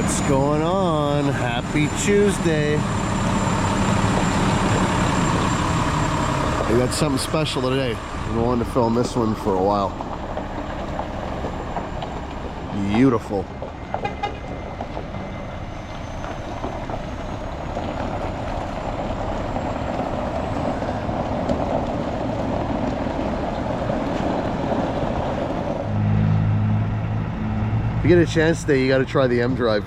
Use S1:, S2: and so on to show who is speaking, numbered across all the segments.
S1: What's going on? Happy Tuesday. We got something special today. I've been wanting to film this one for a while. Beautiful. If you get a chance today, you got to try the M drive.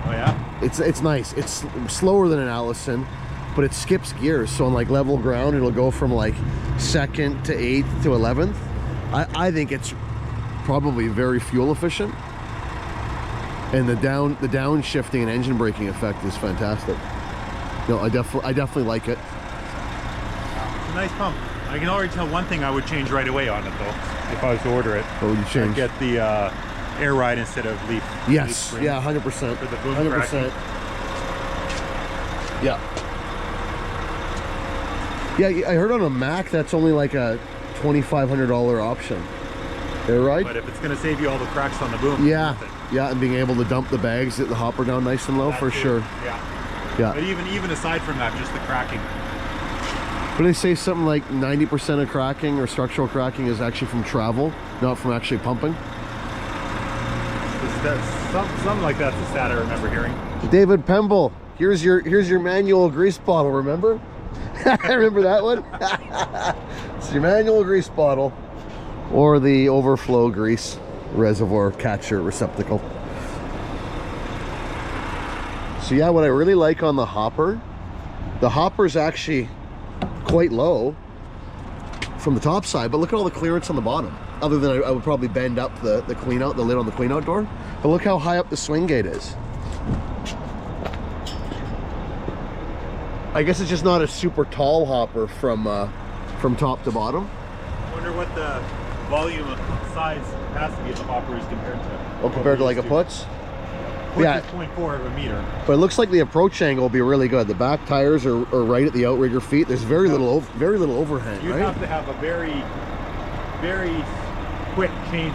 S2: Oh yeah?
S1: It's nice. It's slower than an Allison, but it skips gears. So on like level ground, it'll go from like 2nd to 8th to 11th. I think it's probably very fuel efficient, and the downshifting and engine braking effect is fantastic. No, I definitely like it.
S2: It's a nice pump. I can already tell one thing I would change right away on it though, if I was to order it.
S1: What would you change?
S2: I'd get the air ride instead of leaf.
S1: Yes,
S2: leaf
S1: yeah, 100%.
S2: For the boom
S1: 100%.
S2: cracking.
S1: Yeah. Yeah, I heard on a Mac that's only like a $2,500 option. Air ride?
S2: But if it's going to save you all the cracks on the boom.
S1: Yeah, yeah, and being able to dump the bags, the hopper down nice and low, for sure.
S2: Yeah.
S1: Yeah.
S2: But even aside from that, just the cracking.
S1: But they say something like 90% of cracking or structural cracking is actually from travel, not from actually pumping.
S2: Something like that's a stat I remember hearing.
S1: David Pemble, here's your manual grease bottle, remember? Remember that one? It's your manual grease bottle or the overflow grease reservoir catcher receptacle. So yeah, what I really like on the hopper's actually quite low from the top side, but look at all the clearance on the bottom. Other than I would probably bend up the clean out, the lid on the clean out door. But look how high up the swing gate is. I guess it's just not a super tall hopper from top to bottom.
S2: I wonder what the volume of size capacity of the hopper is compared to.
S1: Oh, compared to like a Putz?
S2: Yeah. Is 0.4 of a meter.
S1: But it looks like the approach angle will be really good. The back tires are right at the outrigger feet. There's very little overhang,
S2: You
S1: right?
S2: have to have a very quick change.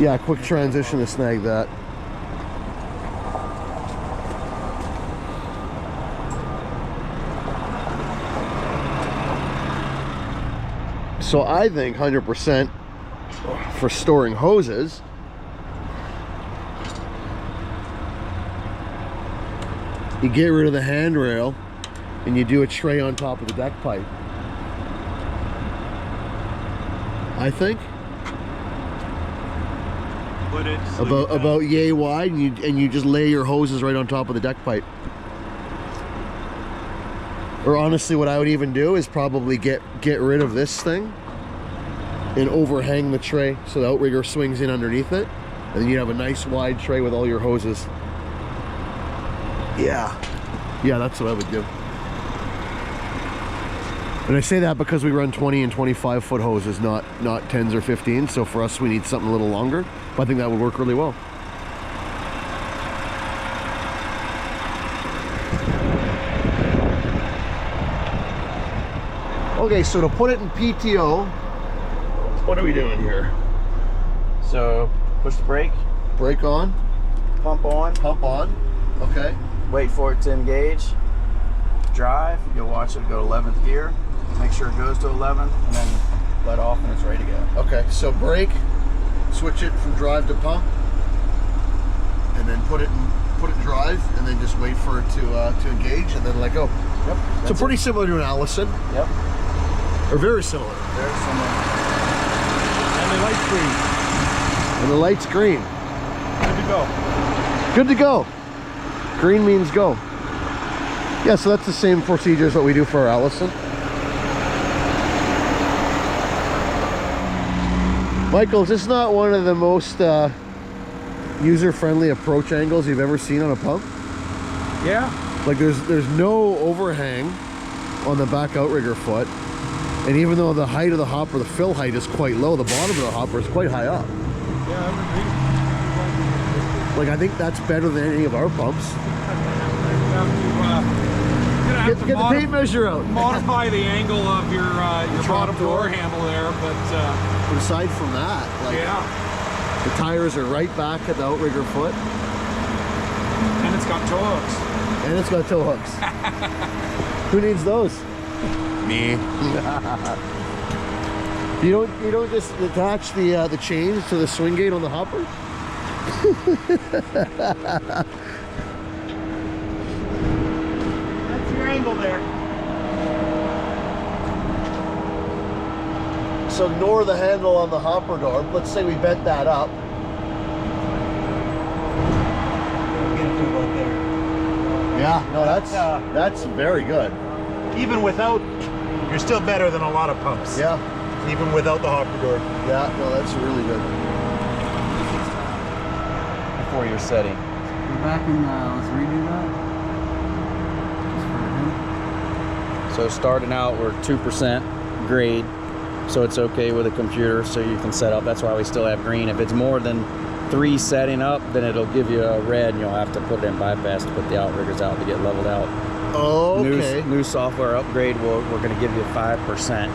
S1: Yeah, quick transition to snag that. So I think 100% for storing hoses, you get rid of the handrail and you do a tray on top of the deck pipe. I think
S2: Put it
S1: about yay wide, and you just lay your hoses right on top of the deck pipe. Or honestly, what I would even do is probably get rid of this thing and overhang the tray so the outrigger swings in underneath it, and then you have a nice wide tray with all your hoses. Yeah, that's what I would do. And I say that because we run 20 and 25 foot hoses, not 10s or 15s. So for us, we need something a little longer. But I think that would work really well. Okay, so to put it in PTO, what are we doing here?
S3: So push the brake,
S1: Brake on,
S3: pump on,
S1: okay.
S3: wait for it to engage, drive, you'll watch it go to 11th gear, make sure it goes to 11, and then let off and it's ready to go.
S1: Okay, so brake, switch it from drive to pump, and then put it in drive, and then just wait for it to engage, and then let go.
S3: Yep.
S1: So pretty similar to an Allison.
S3: Yep.
S1: Or very similar.
S3: Very similar.
S2: And the light's green.
S1: And the light's green.
S2: Good to go.
S1: Good to go. Green means go. Yeah, so that's the same procedure as what we do for our Allison. Michael, is this not one of the most user-friendly approach angles you've ever seen on a pump?
S2: Yeah.
S1: Like there's no overhang on the back outrigger foot. And even though the height of the hopper, the fill height is quite low, the bottom of the hopper is quite high up.
S2: Yeah,
S1: Like I think that's better than any of our pumps. Get the tape measure out.
S4: Modify the angle of your bottom door handle there, but
S1: Aside from that, like
S4: yeah,
S1: the tires are right back at the outrigger foot.
S4: it's got tow hooks.
S1: And it's got tow hooks. Who needs those?
S4: Me.
S1: You don't just attach the chains to the swing gate on the hopper?
S2: That's your angle there.
S1: So ignore the handle on the hopper door. Let's say we bent that up.
S2: Get it to about there.
S1: Yeah, no, that's very good.
S2: Even without, you're still better than a lot of pumps.
S1: Yeah,
S2: Even without the hopper door.
S1: yeah, no, that's really good.
S3: Before you're setting.
S5: Go back and let's redo that.
S3: So starting out, we're 2% grade, so it's okay with a computer, so you can set up. That's why we still have green. If it's more than 3 setting up, then it'll give you a red, and you'll have to put it in bypass to put the outriggers out to get leveled out.
S1: Oh, okay.
S3: New software upgrade, we're going to give you 5%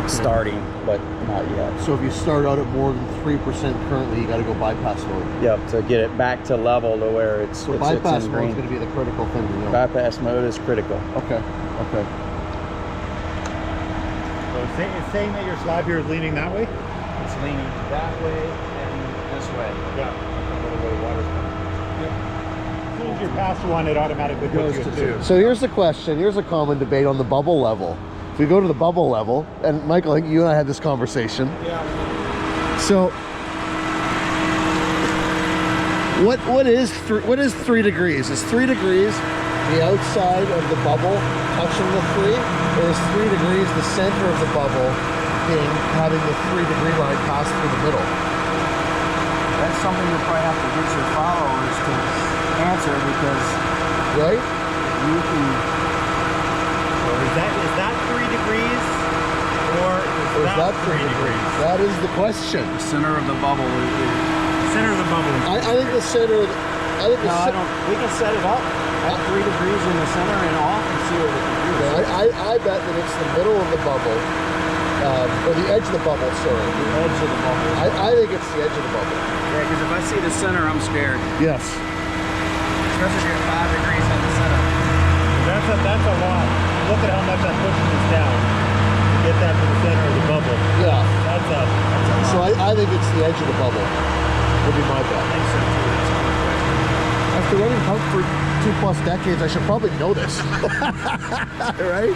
S3: starting, but not yet.
S1: So if you start out at more than 3% currently, you got to go bypass mode.
S3: Yep, to get it back to level to where it's
S1: So
S3: it
S1: bypass
S3: sits in
S1: mode is
S3: green.
S1: going to be the critical thing to know.
S3: Bypass mode is critical.
S1: Okay, okay.
S2: So it's saying that your slab here is leaning that way?
S3: It's leaning that way and this way.
S2: Yeah. As soon as you're past one, it automatically puts you at 2.
S1: So here's the question. Here's a common debate on the bubble level. If we go to the bubble level, and Michael, I think you and I had this conversation.
S4: Yeah.
S1: So what is 3 degrees? Is 3 degrees the outside of the bubble touching the 3, or is 3 degrees the center of the bubble having the 3-degree line pass through the middle?
S5: That's something you'll probably have to get your followers to answer, because
S1: Right?
S5: you can.
S2: Is that 3 degrees? Or
S1: Or is that 3 degrees? That is the question.
S5: The center of the bubble is.
S2: Center of the bubble.
S1: I think the center. I think the
S5: No, I don't. We can set it up at 3 degrees in the center and off and see what we can do.
S1: I bet that it's the middle of the bubble, or the edge of the bubble. Sorry,
S5: The edge of the bubble.
S1: I think it's the edge of the bubble.
S5: Yeah, because if I see the center, I'm scared.
S1: Yes.
S5: Especially if you're 5 degrees in the center.
S2: That's a lot. Look at how much I'm pushing this down to get that to the center of the bubble.
S1: Yeah.
S2: That's a
S1: So I think it's the edge of the bubble. Would be my bet. After running pump for 2+ decades, I should probably know this. Right?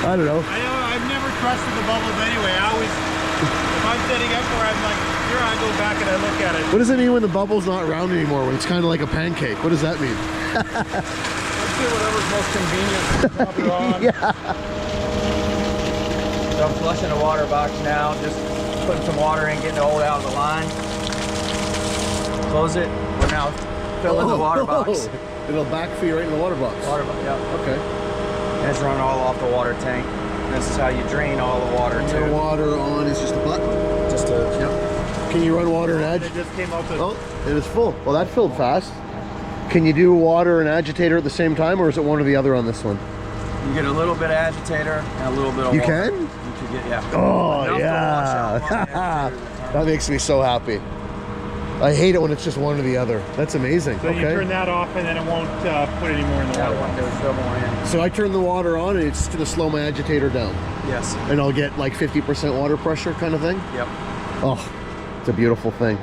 S1: I don't know.
S2: I've never trusted the bubbles anyway. I always, if I'm setting up where I'm like, here, I go back and I look at it.
S1: What does it mean when the bubble's not round anymore? When it's kind of like a pancake? What does that mean?
S4: I'd say whatever's most convenient. Drop it on.
S1: Yeah.
S3: So I'm flushing the water box now, just putting some water in, getting the old out of the line. Close it. We're now filling the water box.
S1: It'll backfeed right in the water box.
S3: Water box, yeah.
S1: Okay.
S3: And it's running all off the water tank. This is how you drain all the water
S1: Your
S3: too.
S1: water on is just a button.
S3: Just to,
S1: Can you run water and
S2: It
S1: agitator?
S2: just came out with
S1: Oh, it is full. Well, that filled fast. Can you do water and agitator at the same time, or is it one or the other on this one?
S3: you get a little bit of agitator and a little bit of
S1: You
S3: water.
S1: can?
S3: You can get, yeah.
S1: Oh,
S3: Enough to
S1: yeah.
S3: wash out one and
S1: That makes me so happy. I hate it when it's just one or the other. That's amazing.
S2: So you turn
S1: Okay.
S2: that off and then it won't put any more in the
S3: that
S2: water.
S3: one goes double in.
S1: So I turn the water on and it's going to slow my agitator down.
S3: Yes.
S1: And I'll get like 50% water pressure kind of thing.
S3: Yep.
S1: Oh, it's a beautiful thing.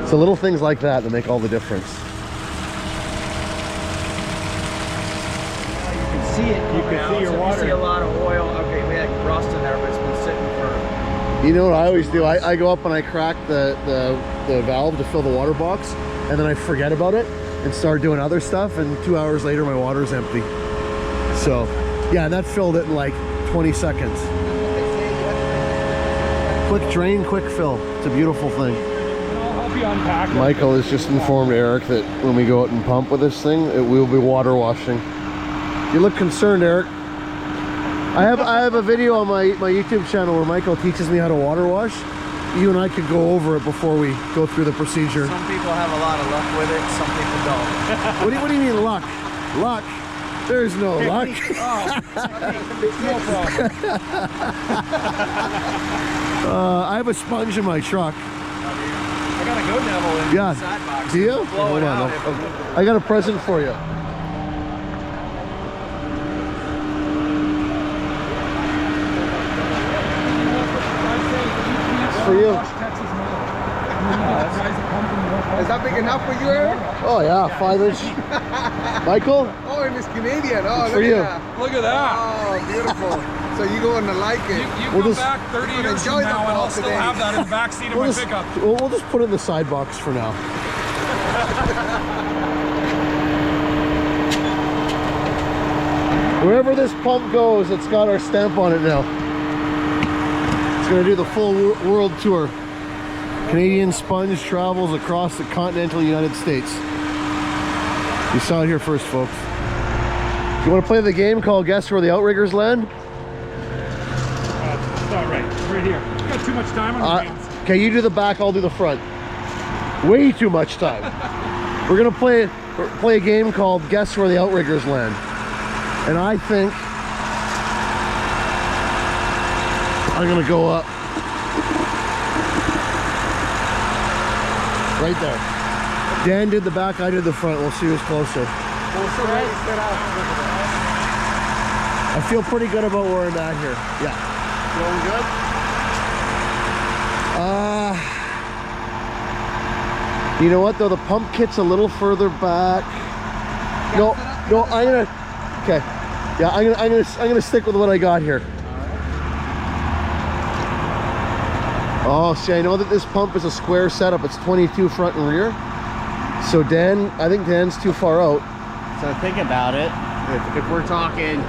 S1: So little things like that make all the difference.
S3: You can see it.
S2: You can see your water.
S3: You see a lot of oil. Okay, we had rust in there, but it's been sitting for.
S1: You know what I always do? I go up and I crack the valve to fill the water box, and then I forget about it and start doing other stuff, and 2 hours later my water's empty. So yeah, and that filled it in like 20 seconds. Quick drain, quick fill. It's a beautiful thing.
S4: I'll help you unpack it.
S1: Michael has just informed Eric that when we go out and pump with this thing, it will be water washing. You look concerned, Eric. I have a video on my YouTube channel where Michael teaches me how to water wash. You and I could go over it before we go through the procedure.
S3: Some people have a lot of luck with it, some people don't.
S1: What do you mean luck? Luck? There's no luck.
S4: No problem.
S1: I have a sponge in my truck.
S4: I gotta go.
S3: show devil in
S1: Yeah.
S3: the side box.
S1: Do you?
S3: Blow
S1: Hold
S3: it
S1: on.
S3: out if it-
S1: I got a present for you. For you.
S5: Is that big enough for you, Eric?
S1: Oh yeah, 5-inch. Michael,
S5: Oh, and it's Canadian. Oh,
S1: for you.
S4: Look at that.
S5: Oh, beautiful. So you going to like it.
S4: You
S1: We'll
S4: come
S1: just-
S4: back 30
S5: We're gonna
S4: years from
S5: enjoy the
S4: now and I'll
S5: ball
S4: still
S5: today.
S4: have that in the back seat of my pickup.
S1: we'll just put it in the side box for now. Wherever this pump goes, it's got our stamp on it now. It's gonna do the full world tour. Canadian Sponge travels across the continental United States. You saw it here first, folks. You want to play the game called Guess Where the Outriggers Land?
S2: It's not right. It's right here. You got too much time on your hands.
S1: Okay, you do the back, I'll do the front. Way too much time. We're gonna play a game called Guess Where the Outriggers Land. And I think I'm gonna go up. Right there. Dan did the back, I did the front. We'll see who's closer. I feel pretty good about where I'm at here. Yeah. Feeling good? You know what though? The pump kit's a little further back. No, I'm gonna. Okay. Yeah, I'm gonna stick with what I got here. Oh, see, I know that this pump is a square setup. It's 22 front and rear. So Dan, I think Dan's too far out.
S6: So think about it. If we're talking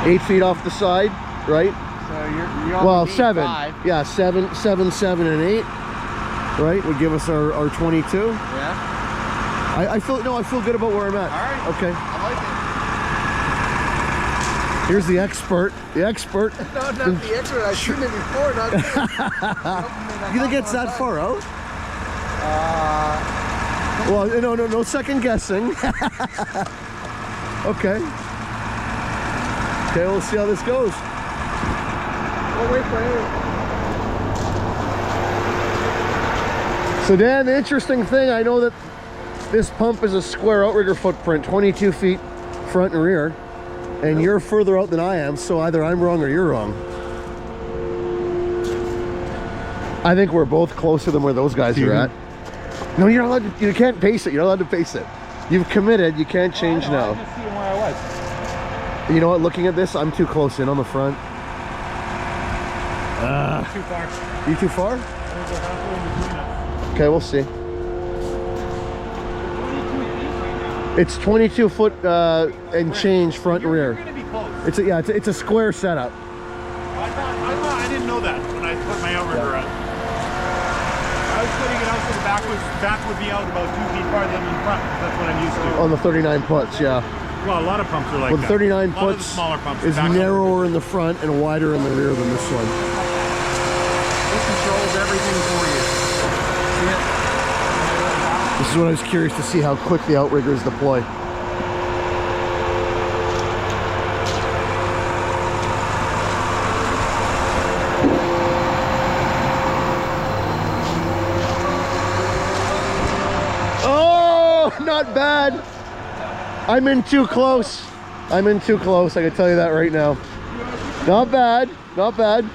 S1: 8 feet off the side, right?
S6: so you're
S1: Well,
S6: being
S1: 7.
S6: 5.
S1: Yeah, 7, 7, and 8. Right? Would give us our 22.
S6: Yeah.
S1: I feel good about where I'm at.
S6: All right.
S1: Okay.
S6: I like it.
S1: Here's the expert. The expert.
S5: No, not the expert. I've seen it before. Not
S1: You think it's that far out? Well, no second guessing. Okay. Okay, we'll see how this goes.
S5: We'll wait for him.
S1: So Dan, the interesting thing, I know that this pump is a square outrigger footprint, 22 feet front and rear, and you're further out than I am, so either I'm wrong or you're wrong. I think we're both closer than where those guys are at. No, you're not allowed to, you can't pace it. You're not allowed to pace it. You've committed, you can't change now.
S2: I'm just seeing where I was.
S1: You know what, looking at this, I'm too close in on the front.
S2: Too far.
S1: You too far?
S2: There's a halfway in between us.
S1: Okay, we'll see. It's 22 foot and change front and
S2: You're
S1: rear.
S2: gonna be close.
S1: It's a square setup.
S2: I didn't know that when I put my outrigger on. I was putting it out so the back would be out about 2 feet farther than the front. That's what I'm used to.
S1: On the 39 putts, yeah.
S2: Well, a lot of pumps are like
S1: Well, the
S2: that.
S1: 39
S2: A lot of the
S1: putts
S2: smaller pumps
S1: is
S2: back
S1: narrower in the front and wider in the rear than this one.
S5: This controls everything for you.
S1: This is what I was curious to see how quick the outriggers deploy. Oh, not bad. I'm in too close. I'm in too close. I can tell you that right now. Not bad. Not bad.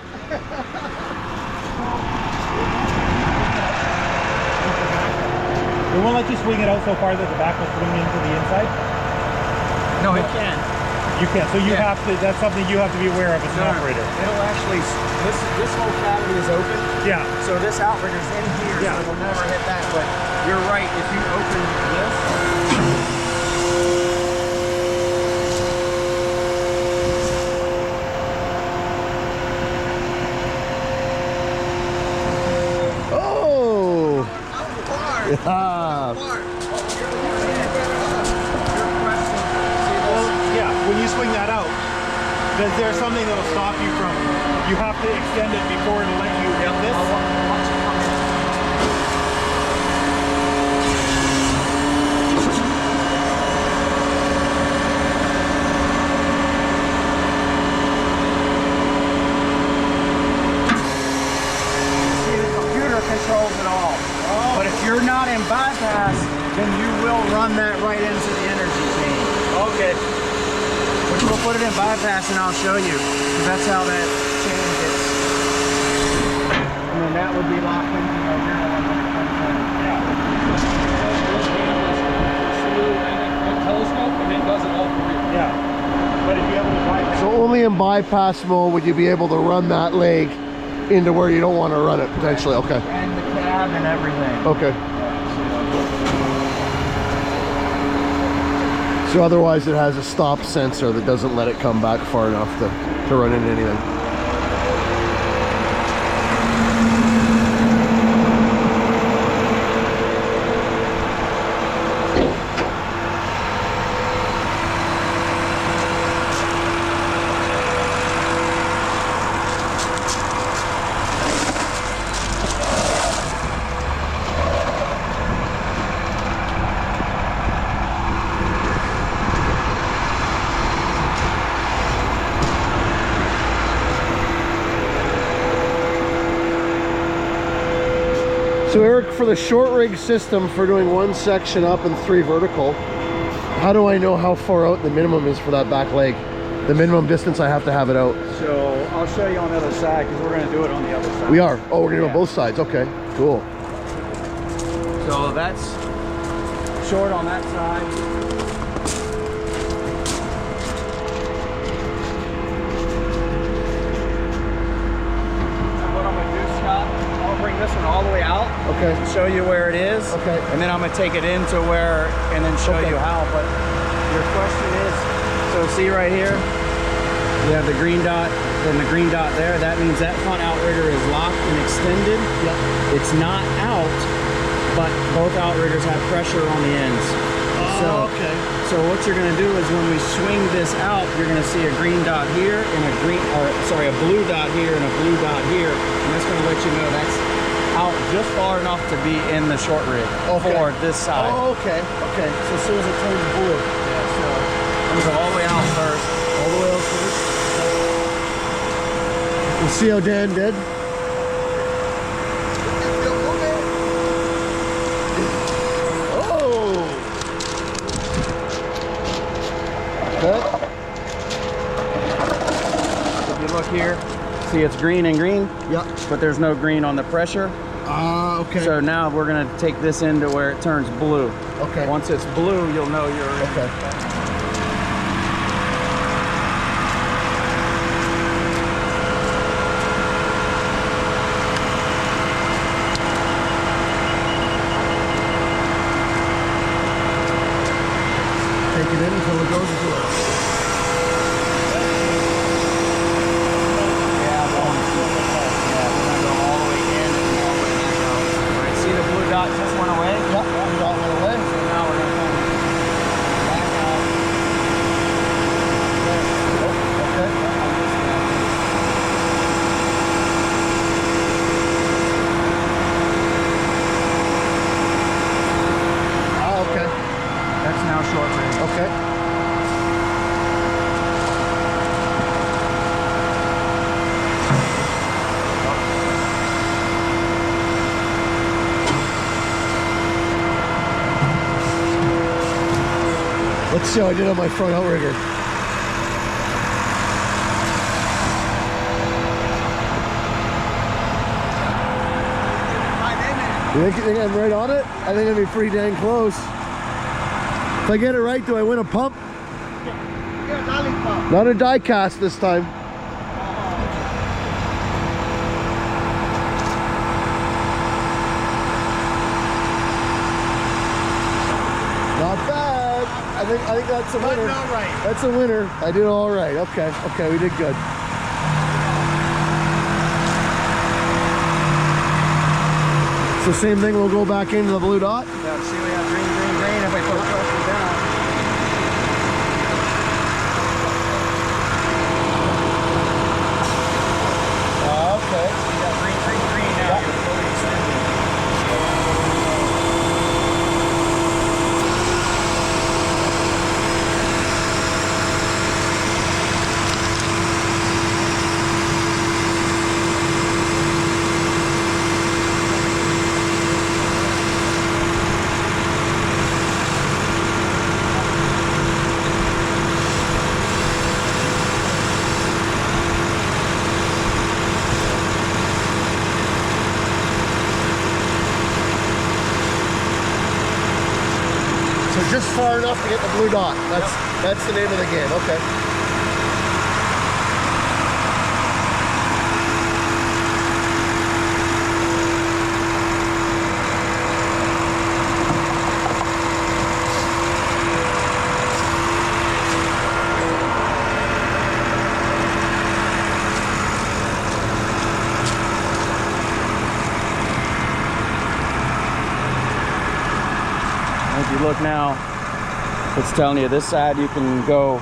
S2: It won't let you swing it out so far that the back will swing into the inside?
S5: No, it can.
S2: You can. So you have to, that's something you have to be aware of as an operator.
S5: It'll actually, this whole cavity is open.
S2: Yeah.
S5: So this outrigger's in here,
S2: Yeah.
S5: so it'll never hit that. But you're right, if you open this,
S1: Oh! Yeah.
S2: Well, yeah, when you swing that out, there's something that'll stop you from, you have to extend it before it'll let you hit this.
S5: in bypass, then you will run that right into the energy chain.
S3: Okay.
S5: Which we'll put it in bypass and I'll show you. Because that's how that chain gets. And then that would be locked into the original one when it comes in.
S4: Yeah. Telescope and it does it all for you.
S5: Yeah. But if you have to bypass.
S1: So only in bypass mode would you be able to run that leg into where you don't want to run it potentially. Okay.
S5: And the cab and everything.
S1: Okay. So otherwise it has a stop sensor that doesn't let it come back far enough to run into anything. So Eric, for the short rig system for doing one section up and 3 vertical, how do I know how far out the minimum is for that back leg? The minimum distance I have to have it out.
S5: So I'll show you on the other side because we're going to do it on the other side.
S1: We are? Oh, we're going to do it on both sides. Okay, cool.
S5: So that's short on that side. And what I'm going to do, Scott, I'll bring this one all the way out.
S1: Okay.
S5: Show you where it is.
S1: Okay.
S5: And then I'm going to take it into where, and then show you how. But your question is, so see right here, you have the green dot, then the green dot there. That means that front outrigger is locked and extended.
S1: Yep.
S5: It's not out, but both outriggers have pressure on the ends.
S1: Oh, okay.
S5: So what you're going to do is when we swing this out, you're going to see a green dot here and a blue dot here and a blue dot here. And that's going to let you know that's out just far enough to be in the short rig for this side.
S1: Oh, okay. Okay.
S5: So as soon as it turns blue, yeah, so I'm going to go all the way out first.
S1: All the way out first. We'll see how Dan did. Oh! Okay.
S5: If you look here, see it's green and green,
S1: Yeah.
S5: but there's no green on the pressure.
S1: Okay.
S5: So now we're going to take this into where it turns blue.
S1: Okay.
S5: Once it's blue, you'll know you're in.
S1: Okay. Take it in until it goes into it.
S5: Yeah, we're going to go all the way in and all the way back out. All right, see the blue dot just went away?
S1: Yep, we got one away.
S5: So now we're going to come back out.
S1: Okay. Oh, okay.
S5: That's now short range.
S1: Okay. Let's see how I did on my front outrigger. You think I'm right on it? I think I'd be pretty dang close. If I get it right, do I win a pump? Not a die cast this time. Not bad. I think that's a winner.
S2: Not right.
S1: That's a winner. I did all right. Okay. Okay, we did good. So same thing, we'll go back into the blue dot.
S5: Yeah, see we have green, green, green. If we put pressure down.
S1: Okay.
S5: You got green, green, green now. You're fully extended.
S1: Just far enough to get the blue dot. That's the name of the game. Okay.
S3: If you look now, it's telling you this side you can go,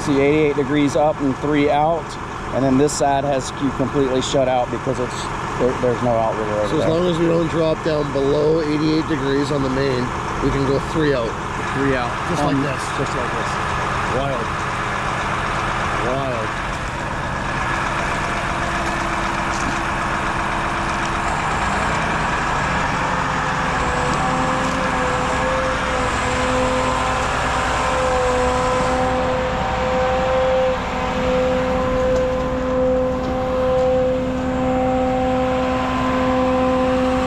S3: see 88 degrees up and 3 out, and then this side has you completely shut out because there's no outrigger over
S1: So
S3: there.
S1: as long as we don't drop down below 88 degrees on the main, we can go 3 out.
S3: 3 out.
S1: Just like this. Just like this. Wild. Wild.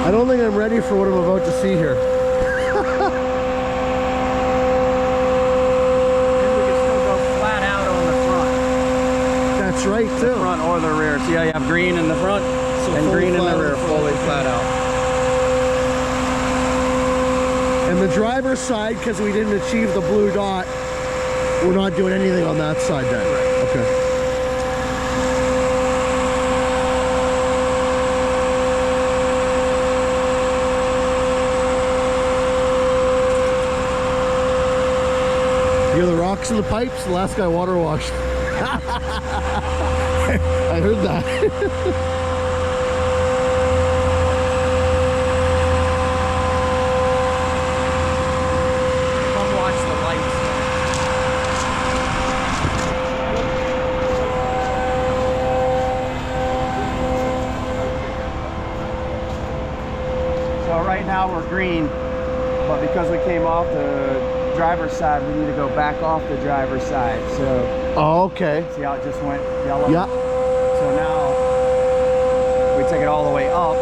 S1: I don't think I'm ready for what I'm about to see here. That's right too.
S3: Front or the rear. See how you have green in the front and green in the rear, fully flat out.
S1: And the driver's side, because we didn't achieve the blue dot, we're not doing anything on that side then. Okay. You hear the rocks in the pipes? The last guy water washed. I heard that.
S3: Come watch the lights. So right now we're green, but because we came off the driver's side, we need to go back off the driver's side. So
S1: Oh, okay.
S3: see how it just went yellow?
S1: Yeah.
S3: So now we take it all the way up.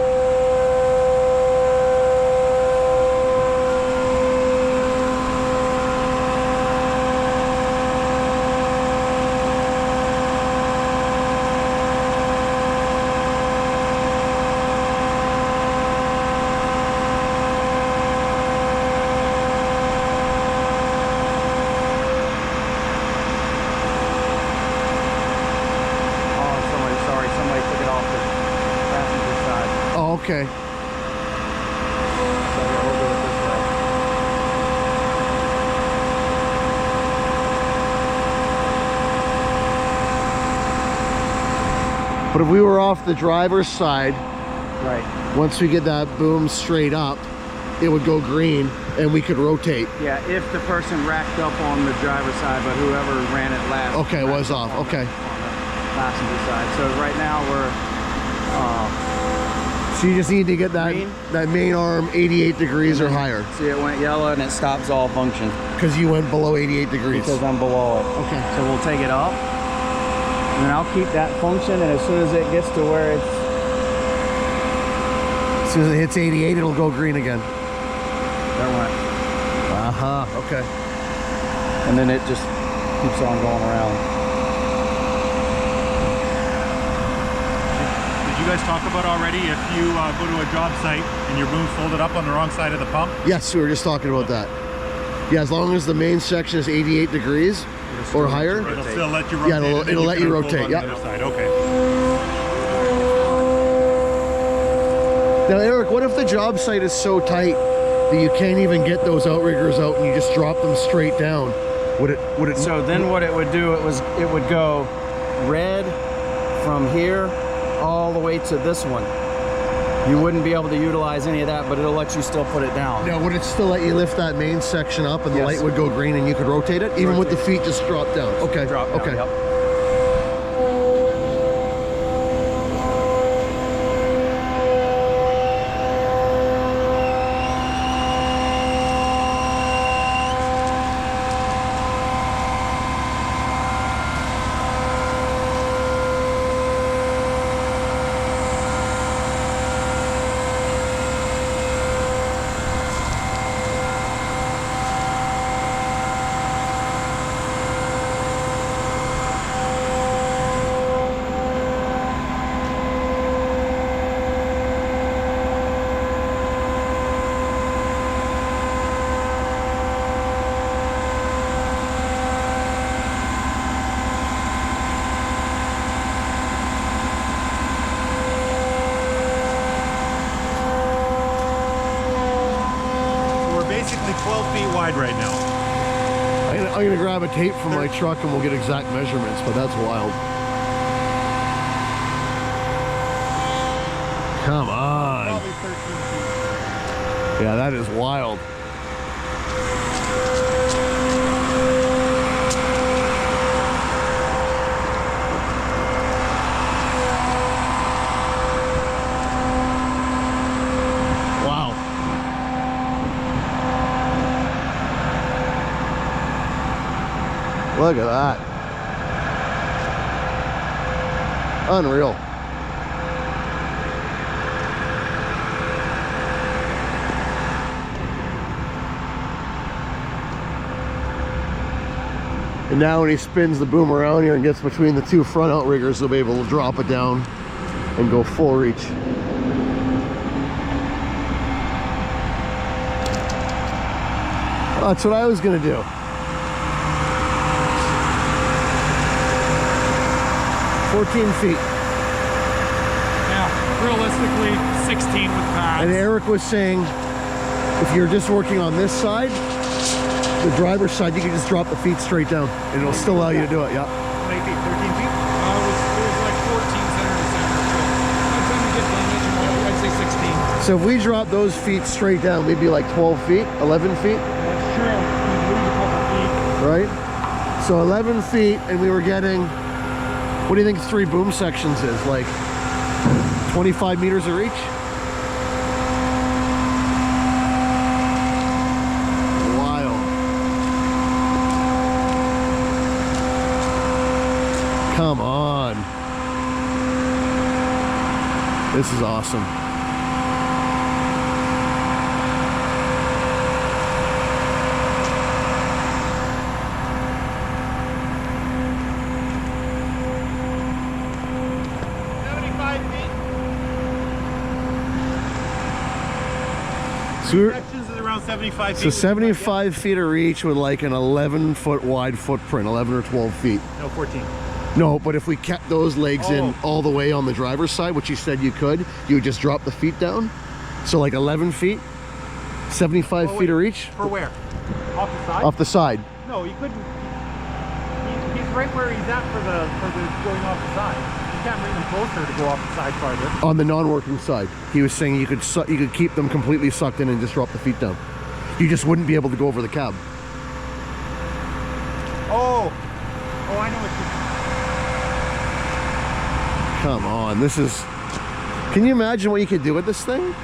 S1: Okay.
S3: So yeah, we'll do it this way.
S1: But if we were off the driver's side,
S3: Right.
S1: once we get that boom straight up, it would go green and we could rotate.
S3: Yeah, if the person racked up on the driver's side, but whoever ran it last.
S1: Okay, it was
S3: racked
S1: off.
S3: up
S1: Okay.
S3: on the passenger side. So right now we're
S1: So you just need to get that,
S3: Green.
S1: that main arm 88 degrees or higher
S3: see it went yellow and it stops all function
S1: because you went below 88 degrees.
S3: because I'm below it.
S1: Okay.
S3: So we'll take it up, and then I'll keep that function, and as soon as it gets to where it's
S1: As soon as it hits 88, it'll go green again.
S3: there went,
S1: Okay.
S3: and then it just keeps on going around.
S2: Did you guys talk about already if you go to a job site and your boom's folded up on the wrong side of the pump?
S1: Yes, we were just talking about that. Yeah, as long as the main section is 88 degrees or higher.
S2: It'll still let you rotate.
S1: Yeah, it'll-
S2: and then
S1: it'll let
S2: can
S1: you
S2: unfold
S1: rotate,
S2: on
S1: yep.
S2: the other side. Okay.
S1: Now, Eric, what if the job site is so tight that you can't even get those outriggers out and you just drop them straight down? Would it?
S3: So then what it would do, it would go red from here all the way to this one. You wouldn't be able to utilize any of that, but it'll let you still put it down.
S1: Now, would it still let you lift that main section up and the
S3: Yes.
S1: light would go green and you could rotate it, even with the feet just drop down? Okay.
S3: Drop down,
S1: Okay.
S3: yep.
S2: side right now.
S1: I'm gonna grab a tape from my truck and we'll get exact measurements, but that's wild. Come on.
S2: Probably 13 feet.
S1: Yeah, that is wild. Wow. Look at that. Unreal. And now when he spins the boom around here and gets between the two front outriggers, he'll be able to drop it down and go full reach. That's what I was gonna do. 14 feet.
S4: Yeah, realistically, 16 with pads.
S1: And Eric was saying, if you're just working on this side, the driver's side, you can just drop the feet straight down and it'll still allow you to do it, yeah.
S2: How many feet? 13 feet?
S4: It was like 14 center to center. So by the time you get done, I'd say 16.
S1: So if we drop those feet straight down, we'd be like 12 feet, 11 feet,
S2: That's true. You lose a couple feet.
S1: right? So 11 feet, and we were getting, what do you think 3 boom sections is? Like 25 meters of reach? Wild. Come on. This is awesome.
S2: Sections is around 75 feet.
S1: So 75 feet of reach with like an 11-foot wide footprint, 11 or 12 feet.
S2: No, 14.
S1: No, but if we kept those legs in all the way on the driver's side, which you said you could, you would just drop the feet down. So like 11 feet, 75 feet of reach.
S2: For where? Off the side?
S1: Off the side.
S2: No, you couldn't. He's right where he's at for the going off the side. You can't bring them closer to go off the side farther.
S1: On the non-working side. He was saying you could keep them completely sucked in and just drop the feet down. You just wouldn't be able to go over the cab.
S2: Oh, I know what you.
S1: Come on, this is... Can you imagine what you could do with this thing?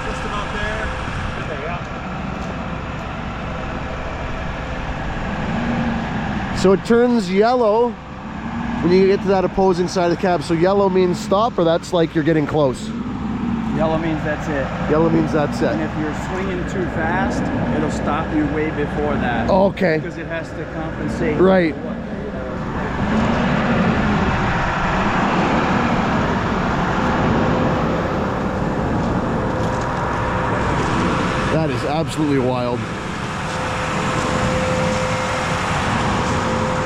S2: Just about there. Okay, yeah.
S1: So it turns yellow when you get to that opposing side of the cab. So yellow means stop, or that's like you're getting close?
S5: Yellow means that's it.
S1: Yellow means that's
S5: And
S1: it.
S5: if you're swinging too fast, it'll stop you way before that.
S1: Okay.
S5: Because it has to compensate.
S1: Right. That is absolutely wild.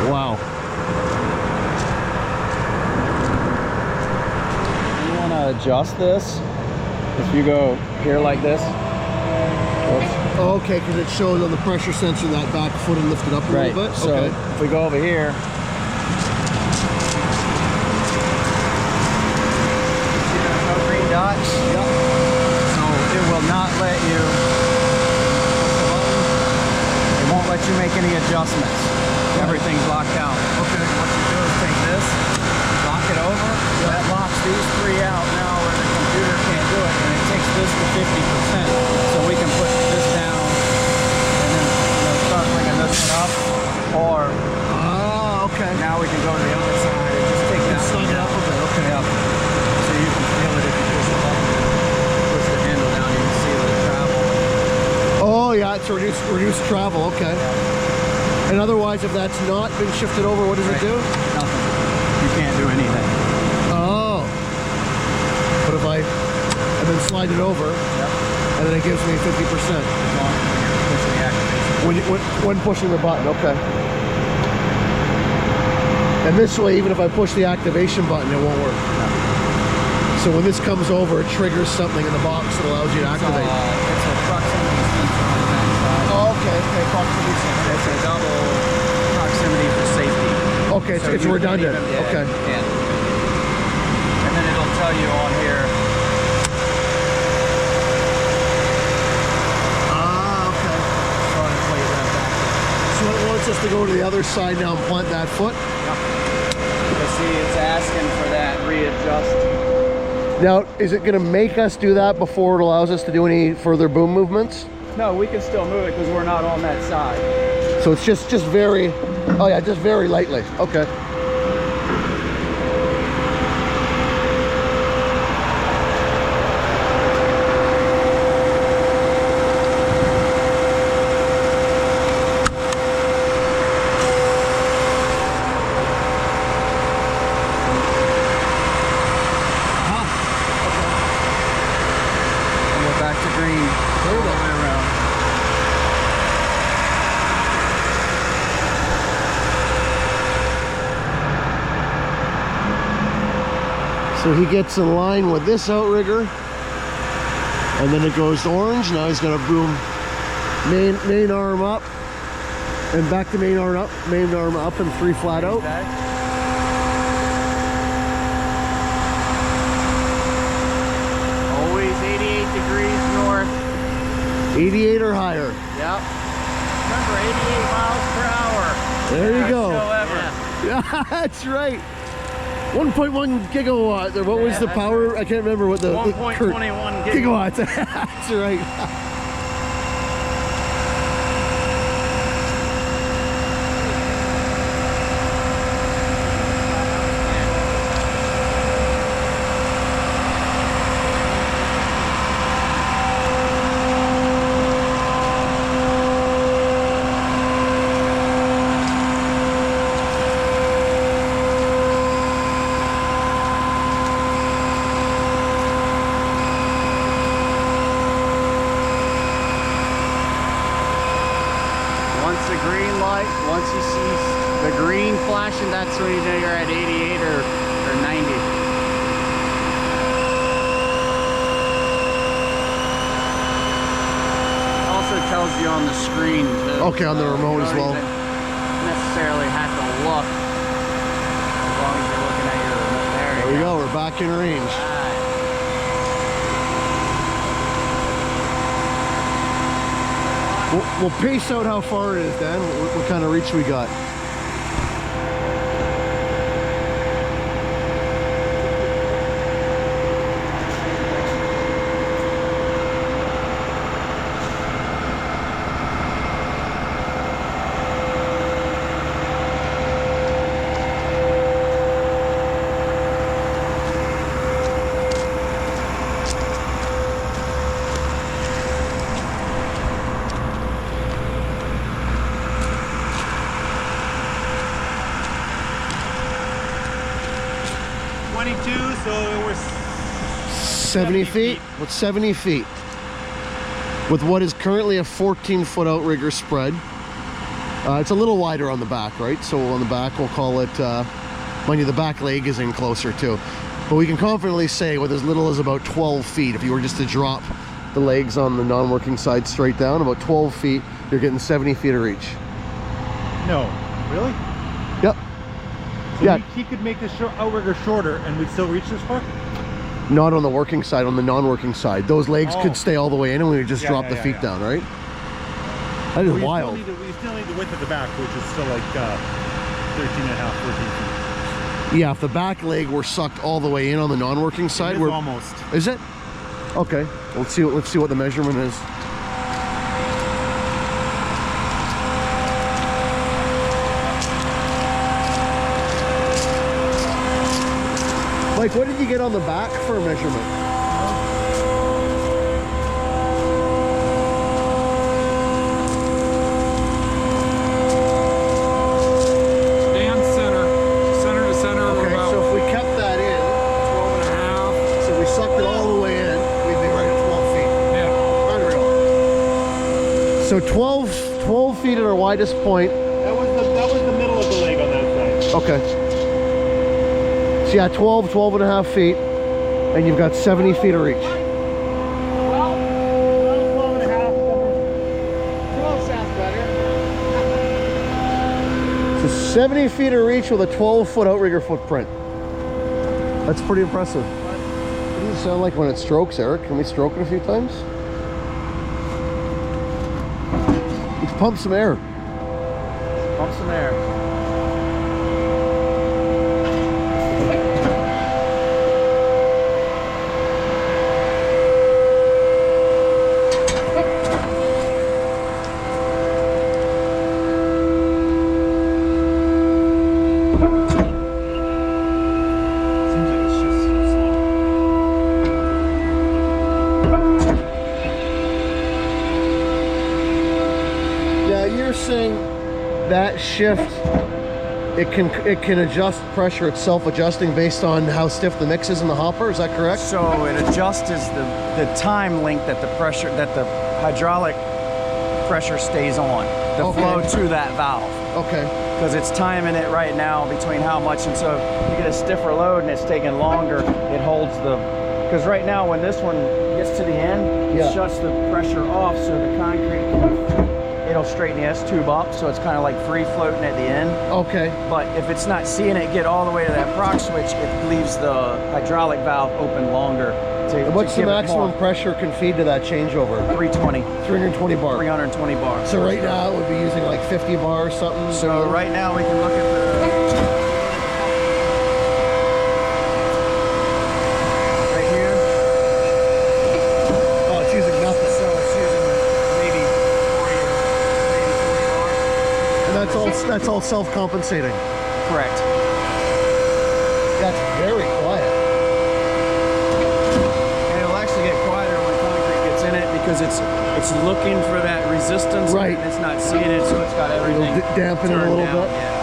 S1: Wow.
S3: You want to adjust this? If you go here like this.
S1: Okay, because it shows on the pressure sensor that back foot and lifted up a
S3: Right.
S1: little bit.
S3: So
S1: Okay.
S3: if we go over here.
S5: See those no green dots? Yep. So it will not let you, it won't let you make any adjustments. Everything's locked out. Okay. What you do is take this, lock it over, that locks these 3 out now where the computer can't do it, and it takes this to 50%. So we can put this down and then start bringing this one up, or
S1: Okay.
S5: now we can go to the other side and just take that
S1: Slide it up a bit. Okay.
S5: Yep. So you can feel it if you push the button. Push the handle down, you can see the travel.
S1: Oh yeah, it's reduced travel. Okay. And otherwise, if that's not been shifted over, what does it do?
S5: Nothing. You can't do anything.
S1: Oh. But if I and then slide it over, and then it gives me 50%.
S5: As long as you're pushing the activation.
S1: When pushing the button, okay. And this way, even if I push the activation button, it won't work. So when this comes over, it triggers something in the box that allows you to activate.
S5: It's a proximity sensor on the backside.
S1: Oh, okay, proximity sensor.
S5: It's a double proximity for safety.
S1: Okay,
S5: So
S1: it's
S5: you
S1: redundant.
S5: can't even-
S1: Okay.
S5: And then it'll tell you on here.
S1: Okay.
S5: On its way right back.
S1: So it wants us to go to the other side now and plant that foot.
S5: You see, it's asking for that readjust.
S1: Now, is it going to make us do that before it allows us to do any further boom movements?
S5: No, we can still move it because we're not on that side.
S1: So it's just very, oh yeah, just very lightly. Okay.
S5: Back to green. All the way around.
S1: So he gets in line with this outrigger, and then it goes orange. Now he's gonna boom main arm up, and back to main arm up, and 3 flat out.
S6: Always 88 degrees north.
S1: 88 or higher.
S6: Yep. Remember, 88 miles per hour.
S1: There you go.
S6: Yeah.
S1: Yeah, that's right. 1.1 gigawatt. Or what was the power? I can't remember what the
S6: 1.21
S1: gigawatts. That's right.
S6: Once the green light, once you see the green flashing, that's when you know you're at 88 or 90. It also tells you on the screen too.
S1: Okay, on the remote
S6: you
S1: as
S6: don't
S1: well.
S6: even necessarily have to look as long as you're looking at your remote.
S1: There we go. We're back in range. We'll pace out how far it is, Dan. What kind of reach we got?
S2: So we're
S1: 70 feet? What's 70 feet? With what is currently a 14-foot outrigger spread. It's a little wider on the back, right? So on the back, we'll call it, mind you, the back leg is in closer too. But we can confidently say with as little as about 12 feet, if you were just to drop the legs on the non-working side straight down, about 12 feet, you're getting 70 feet of reach.
S2: no, really?
S1: Yep.
S2: So
S1: Yeah.
S2: he could make this outrigger shorter and we'd still reach this far?
S1: Not on the working side, on the non-working side. Those legs
S2: Oh.
S1: could stay all the way in and we would just
S2: Yeah,
S1: drop
S2: yeah,
S1: the
S2: yeah,
S1: feet
S2: yeah.
S1: down, right? That is wild.
S2: We still need the width at the back, which is still like 13 and a half, 14 feet.
S1: Yeah, if the back leg were sucked all the way in on the non-working side,
S2: It is
S1: we're
S2: almost.
S1: Is it? Okay. Let's see what the measurement is. Mike, what did you get on the back for a measurement?
S4: Dan, center to center. We're
S1: Okay,
S4: about
S1: so if we kept that in,
S4: 12 and a half.
S1: so we sucked it all the way in, we'd be right at 12 feet.
S4: Yeah.
S1: Unreal. So 12 feet at our widest point.
S2: That was the middle of the leg on that side.
S1: Okay. So yeah, 12 and a half feet. And you've got 70 feet of reach.
S6: 12 and a half. 12 sounds better.
S1: So 70 feet of reach with a 12-foot outrigger footprint. That's pretty impressive. What does it sound like when it strokes, Eric? Can we stroke it a few times? Let's pump some air.
S5: Pump some air.
S1: That shift, it can adjust pressure. It's self-adjusting based on how stiff the mix is in the hopper. Is that correct?
S5: So it adjusts the time length that the pressure, that the hydraulic pressure stays on, the flow to that valve.
S1: Okay.
S5: Because it's timing it right now between how much, and so if you get a stiffer load and it's taking longer, it holds the, because right now when this one gets to the end, it shuts the pressure off so the concrete it'll straighten the S-tube up, so it's kind of like free floating at the end.
S1: Okay.
S5: But if it's not seeing it get all the way to that proc switch, it leaves the hydraulic valve open longer.
S1: What's the maximum pressure can feed to that changeover?
S5: 320.
S1: 320 bar.
S5: 320 bar.
S1: So right now it would be using like 50 bar or something?
S5: So right now we can look at the... right here.
S1: Oh, it's using nothing.
S5: So it's using maybe 40 bar.
S1: And that's all self-compensating?
S5: Correct.
S1: That's very quiet.
S5: Because it's looking for that resistance,
S1: right?
S5: And it's not seeing it, so it's got everything
S1: dampen it a little
S5: down.
S1: bit. Yeah.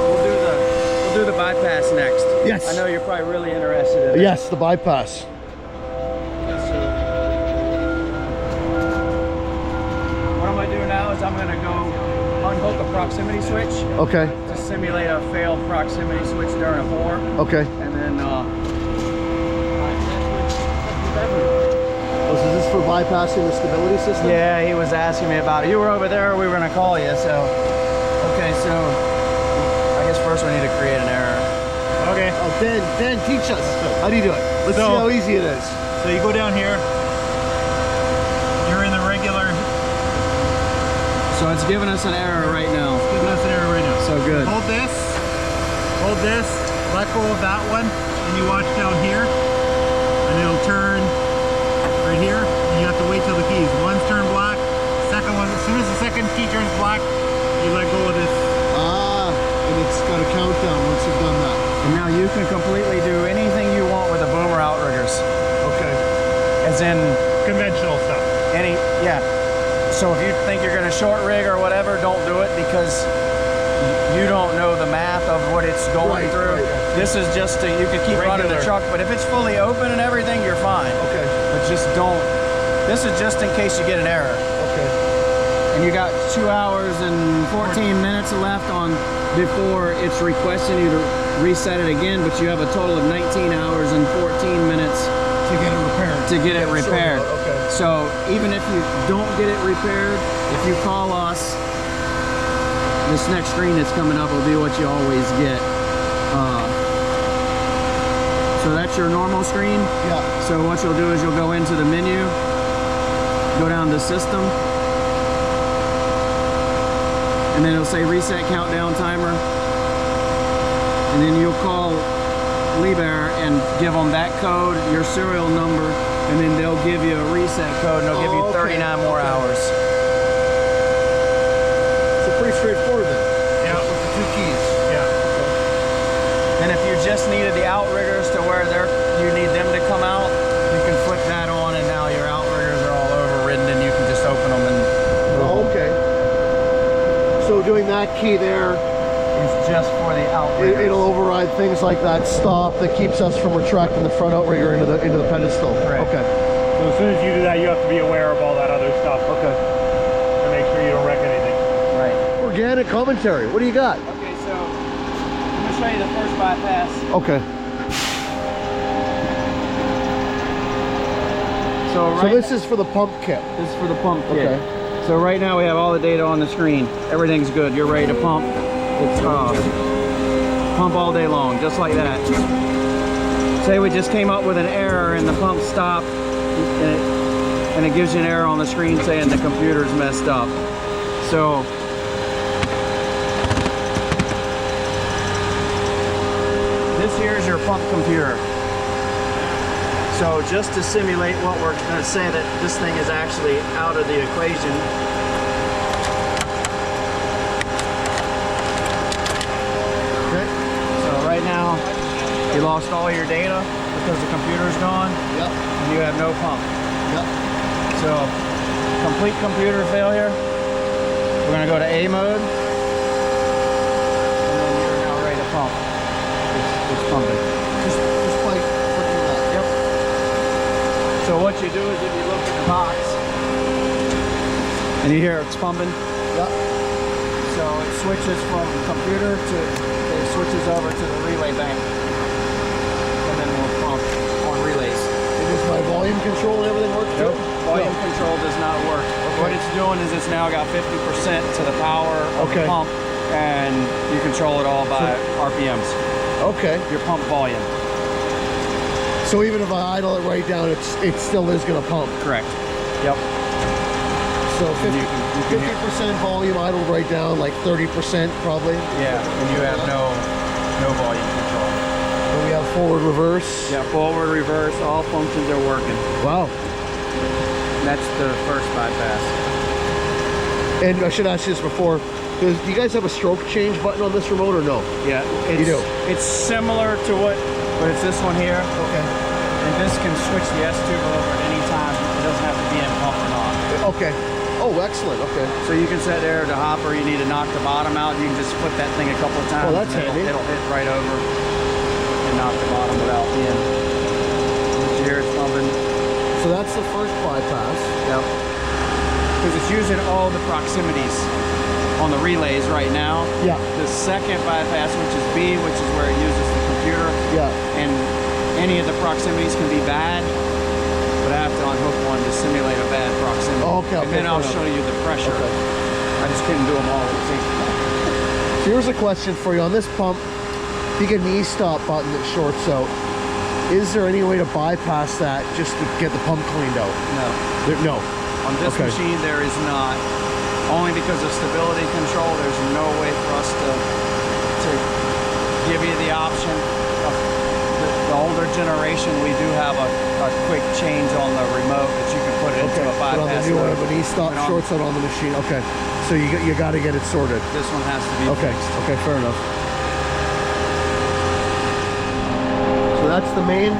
S5: We'll do the bypass next.
S1: Yes.
S5: I know you're probably really interested in it.
S1: Yes, the bypass.
S5: What I'm going to do now is I'm going to go unhook a proximity switch.
S1: Okay.
S5: To simulate a failed proximity switch during a bore.
S1: Okay.
S5: And then
S1: Oh, so is this for bypassing the stability system?
S5: yeah, he was asking me about it. You were over there, we were going to call you, so. Okay, so I guess first we need to create an error.
S2: Okay.
S1: Oh, Dan, teach us. How do you do it? Let's see how easy it is.
S2: So you go down here. You're in the regular.
S5: So it's giving us an error right now.
S2: It's giving us an error right now.
S5: So good.
S2: Hold this, let go of that one, and you watch down here, and it'll turn right here, and you have to wait till the keys. One's turned black, second one, as soon as the second key turns black, you let go of this.
S1: Ah, and it's got a countdown once you've done that.
S5: And now you can completely do anything you want with the boomer outriggers.
S1: Okay.
S5: As in
S2: Conventional stuff.
S5: yeah. So if you think you're going to short rig or whatever, don't do it because you don't know the math of what it's going through.
S1: Right.
S5: This is just you can keep running the truck, but if it's fully open and everything, you're fine.
S1: Okay.
S5: But just don't. This is just in case you get an error.
S1: Okay.
S5: And you got 2 hours and 14 minutes left on before it's requesting you to reset it again, but you have a total of 19 hours and 14 minutes
S1: To get it repaired.
S5: to get it repaired.
S1: Okay.
S5: So even if you don't get it repaired, if you call us, this next screen that's coming up will be what you always get. So that's your normal screen.
S1: Yeah.
S5: So what you'll do is you'll go into the menu, go down to system, and then it'll say reset countdown timer. And then you'll call Liebherr and give them that code, your serial number, and then they'll give you a reset code and they'll give you 39 more hours.
S1: So pretty straightforward then.
S2: Yeah.
S1: With the 2 keys.
S2: Yeah.
S5: And if you just needed the outriggers to where you need them to come out, you can flip that on and now your outriggers are all overridden and you can just open them and
S1: Oh, okay. So doing that key there,
S5: it's just for the outriggers.
S1: it'll override things like that stop that keeps us from retracting the front outrigger into the pedestal.
S5: Correct.
S1: Okay.
S2: So as soon as you do that, you have to be aware of all that other stuff.
S1: Okay.
S2: to make sure you don't wreck anything.
S5: Right.
S1: Organic commentary. What do you got?
S5: Okay, so I'm gonna show you the first bypass.
S1: Okay.
S5: So
S1: So this is for the pump kit.
S5: This is for the pump kit.
S1: Okay.
S5: So right now we have all the data on the screen. Everything's good. You're ready to pump. It's pump all day long, just like that. Say we just came up with an error and the pump stopped, and it gives you an error on the screen saying the computer's messed up. So this here is your pump computer. So just to simulate what we're going to say that this thing is actually out of the equation.
S1: Okay.
S5: So right now, you lost all your data because the computer's gone.
S1: Yep.
S5: And you have no pump.
S1: Yep.
S5: So complete computer failure. We're going to go to A mode. And then you're now ready to pump. It's pumping.
S1: Just like clicking that.
S5: Yep. So what you do is if you look at the box and you hear it's pumping,
S1: Yep.
S5: so it switches from computer to, it switches over to the relay bank. And then we'll pump on relays.
S1: Does my volume control and everything work too?
S5: Nope, volume control does not work. What it's doing is it's now got 50% to the power of the pump, and you control it all by RPMs.
S1: Okay.
S5: Your pump volume.
S1: So even if I idle it right down, it still is going to pump.
S5: Correct. Yep.
S1: So 50% volume idled right down, like 30% probably.
S5: Yeah, and you have no volume control.
S1: And we have forward, reverse.
S5: Yeah, forward, reverse, all functions are working.
S1: Wow.
S5: And that's the first bypass.
S1: And I should ask you this before. Do you guys have a stroke change button on this remote or no?
S5: Yeah,
S1: You do?
S5: It's similar to what, but it's this one here.
S1: Okay.
S5: And this can switch the S tube over at any time. It doesn't have to be in pump or not.
S1: Okay. Oh, excellent. Okay.
S5: So you can set there to hopper, you need to knock the bottom out, you can just flip that thing a couple of times.
S1: Oh, that's
S5: and
S1: handy.
S5: It'll hit right over and knock the bottom without being. Here it's pumping.
S1: So that's the first bypass.
S5: Yep. Because it's using all the proximities on the relays right now.
S1: Yeah.
S5: The second bypass, which is B, which is where it uses the computer.
S1: Yeah.
S5: And any of the proximities can be bad, but I have to unhook one to simulate a bad proximity.
S1: Oh, okay,
S5: and then
S1: fair
S5: I'll
S1: enough.
S5: show you the pressure.
S1: Okay.
S5: I just couldn't do them all at the same time.
S1: So here's a question for you. On this pump, if you get an e-stop button that shorts out, is there any way to bypass that just to get the pump cleaned out?
S5: No.
S1: No.
S5: On this
S1: Okay.
S5: machine, there is not. Only because of stability control, there's no way for us to give you the option. Of the older generation, we do have a quick change on the remote that you can put it into a
S1: But on the
S5: bypass
S1: new one,
S5: mode.
S1: if an e-stop
S5: And on-
S1: shorts out on the machine. Okay. So you got to get it sorted.
S5: This one has to be
S1: Okay.
S5: fixed.
S1: Okay, fair enough. So that's the main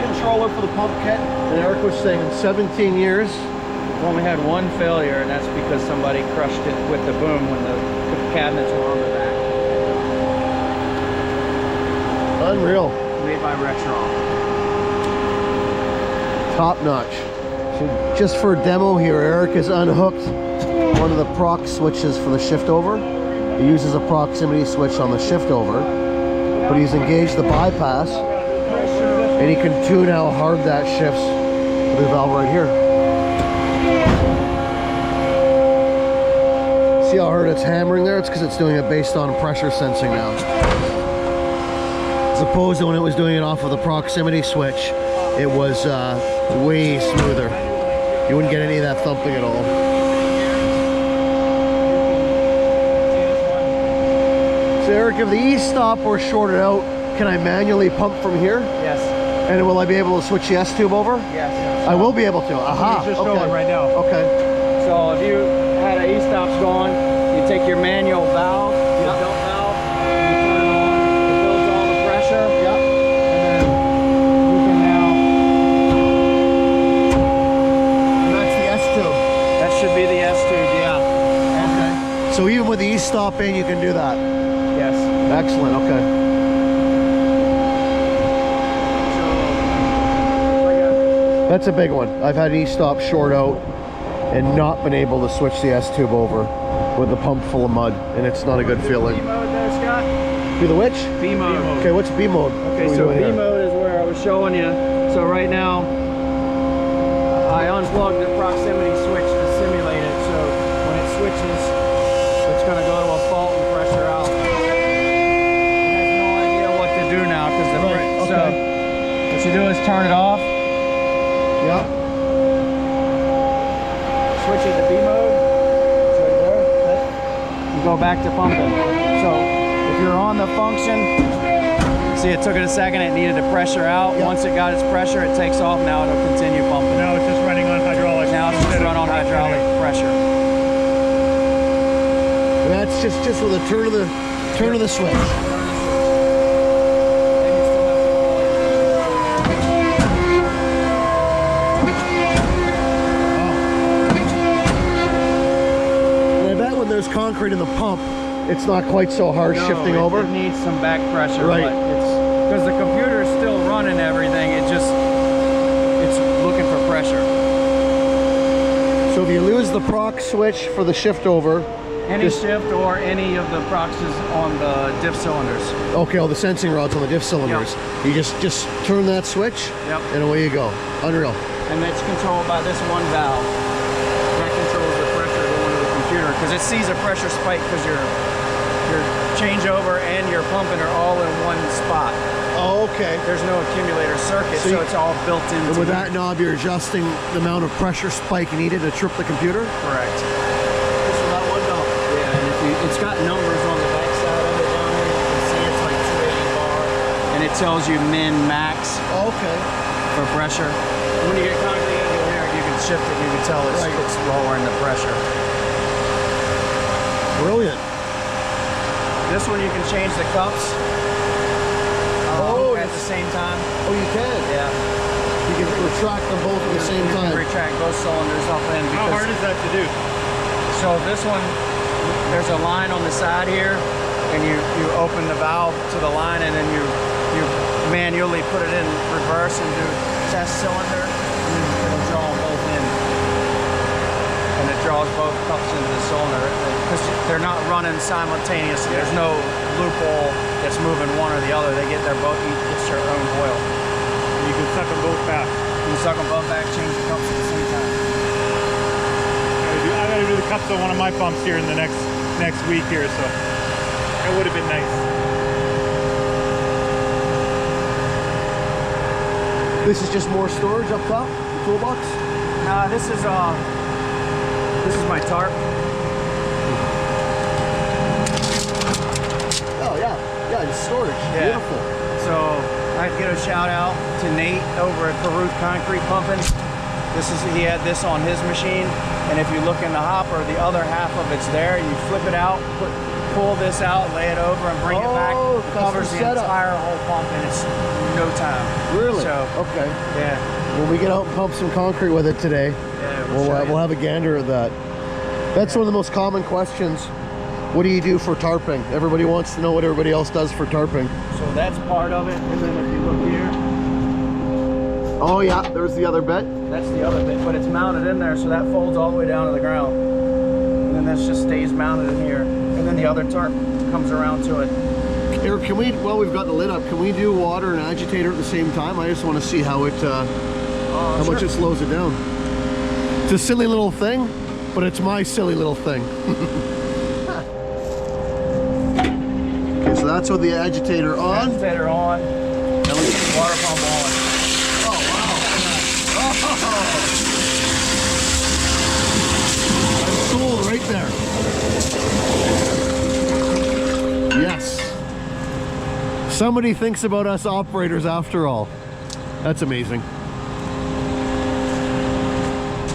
S1: controller for the pump kit. And Eric was saying in 17 years.
S5: We've only had one failure, and that's because somebody crushed it with the boom when the cabinets were on the back.
S1: Unreal.
S5: Made by Rexron.
S1: Top notch. So just for a demo here, Eric has unhooked one of the proc switches for the shift over. He uses a proximity switch on the shift over, but he's engaged the bypass, and he can tune how hard that shifts with the valve right here. See how hard it's hammering there? It's because it's doing it based on pressure sensing now. As opposed to when it was doing it off of the proximity switch, it was way smoother. You wouldn't get any of that thumping at all. So Eric, if the e-stop were shorted out, can I manually pump from here?
S5: Yes.
S1: And will I be able to switch the S-tube over?
S5: Yes.
S1: I will be able to. Aha.
S2: He's just
S1: okay.
S2: going right now.
S1: Okay.
S5: So if you had an e-stops going, you take your manual valve, your belt valve, you turn it on, it builds all the pressure.
S1: Yep.
S5: And then you can now,
S1: And that's the S-tube.
S5: that should be the S-tube, yeah.
S1: Okay. So even with the e-stop in, you can do that.
S5: Yes.
S1: Excellent. Okay. That's a big one. I've had e-stop short out and not been able to switch the S-tube over with the pump full of mud, and it's not a good feeling.
S5: B mode there, Scott?
S1: Do the which?
S5: B mode.
S1: Okay, what's B mode?
S5: Okay, so B mode is where I was showing you. So right now, I unplugged the proximity switch to simulate it. So when it switches, it's going to go to a fault and pressure out. It has no idea what to do now because the so what you do is turn it off.
S1: Yep.
S5: Switch it to B mode. It's right there. Okay. You go back to pumping. So if you're on the function, see it took it a second, it needed to pressure out.
S1: Yep.
S5: Once it got its pressure, it takes off. Now it'll continue pumping.
S2: Now it's just running on hydraulic.
S5: Now it's just run on hydraulic pressure.
S1: And that's just with a turn of the switch. There's concrete in the pump, it's not quite so hard shifting over.
S5: It needs some back pressure,
S1: right?
S5: But it's because the computer is still running everything. It's looking for pressure.
S1: So if you lose the proc switch for the shift over,
S5: any shift or any of the proxies on the diff cylinders.
S1: Okay, all the sensing rods on the diff cylinders. Yep. You just turn that switch,
S5: yep,
S1: and away you go. Unreal.
S5: And it's controlled by this one valve. That controls the pressure going to the computer because it sees a pressure spike because your changeover and your pumping are all in one spot.
S1: Oh, okay.
S5: There's no accumulator circuit, so it's all built into.
S1: And with that knob, you're adjusting the amount of pressure spike needed to trip the computer?
S5: Correct.
S1: Just with that one knob?
S5: Yeah, and it's got numbers on the back side of it down here. You can see it's like 280 bar. And it tells you min, max.
S1: Oh, okay.
S5: For pressure. When you get concrete in here, you can shift it, you can tell it's lowering the pressure.
S1: Brilliant.
S5: This one you can change the cups at the same time.
S1: Oh, you can?
S5: Yeah.
S1: You can retract them both at the same time.
S5: Retract both cylinders up in.
S2: How hard is that to do?
S5: So this one, there's a line on the side here, and you open the valve to the line, and then you manually put it in reverse and do test cylinder, and then it'll draw them both in. And it draws both cups into the cylinder because they're not running simultaneously. There's no loophole that's moving one or the other. They get their both, each gets their own oil.
S2: You can suck them both back.
S5: You can suck them both back, change the cups at the same time.
S2: I gotta do the cups on one of my pumps here in the next week here, so that would have been nice.
S1: This is just more storage up top, the toolbox?
S5: Nah, this is my tarp.
S1: Oh yeah, it's storage.
S5: Yeah.
S1: Beautiful.
S5: So I'd give a shout out to Nate over at Concrete Pumping. He had this on his machine, and if you look in the hopper, the other half of it's there. You flip it out, pull this out, lay it over, and bring it back. It covers the entire whole pump, and it's no time.
S1: Really?
S5: So
S1: okay.
S5: Yeah.
S1: When we get out and pump some concrete with it today, we'll have a gander at that. That's one of the most common questions. What do you do for tarping? Everybody wants to know what everybody else does for tarping.
S5: So that's part of it, and then if you look here.
S1: Oh yeah, there's the other bit.
S5: That's the other bit, but it's mounted in there, so that folds all the way down to the ground. And then this just stays mounted in here. And then the other tarp comes around to it.
S1: Eric, can we, while we've got the lid up, can we do water and agitator at the same time? I just want to see how it, how much it slows it down. It's a silly little thing, but it's my silly little thing. Okay, so that's with the agitator on.
S5: Agitator on. And we get the water pump on.
S1: Oh, wow. I'm sold right there. Yes. Somebody thinks about us operators after all. That's amazing.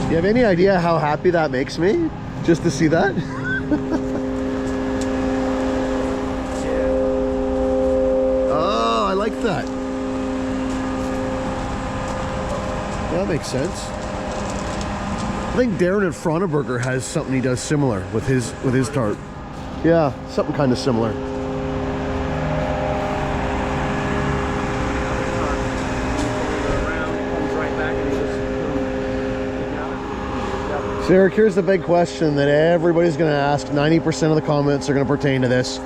S1: You have any idea how happy that makes me? Just to see that? Oh, I like that. That makes sense. I think Darren at Froneberger has something he does similar with his tarp. Yeah, something kind of similar. So Eric, here's the big question that everybody's going to ask. 90% of the comments are going to pertain to this.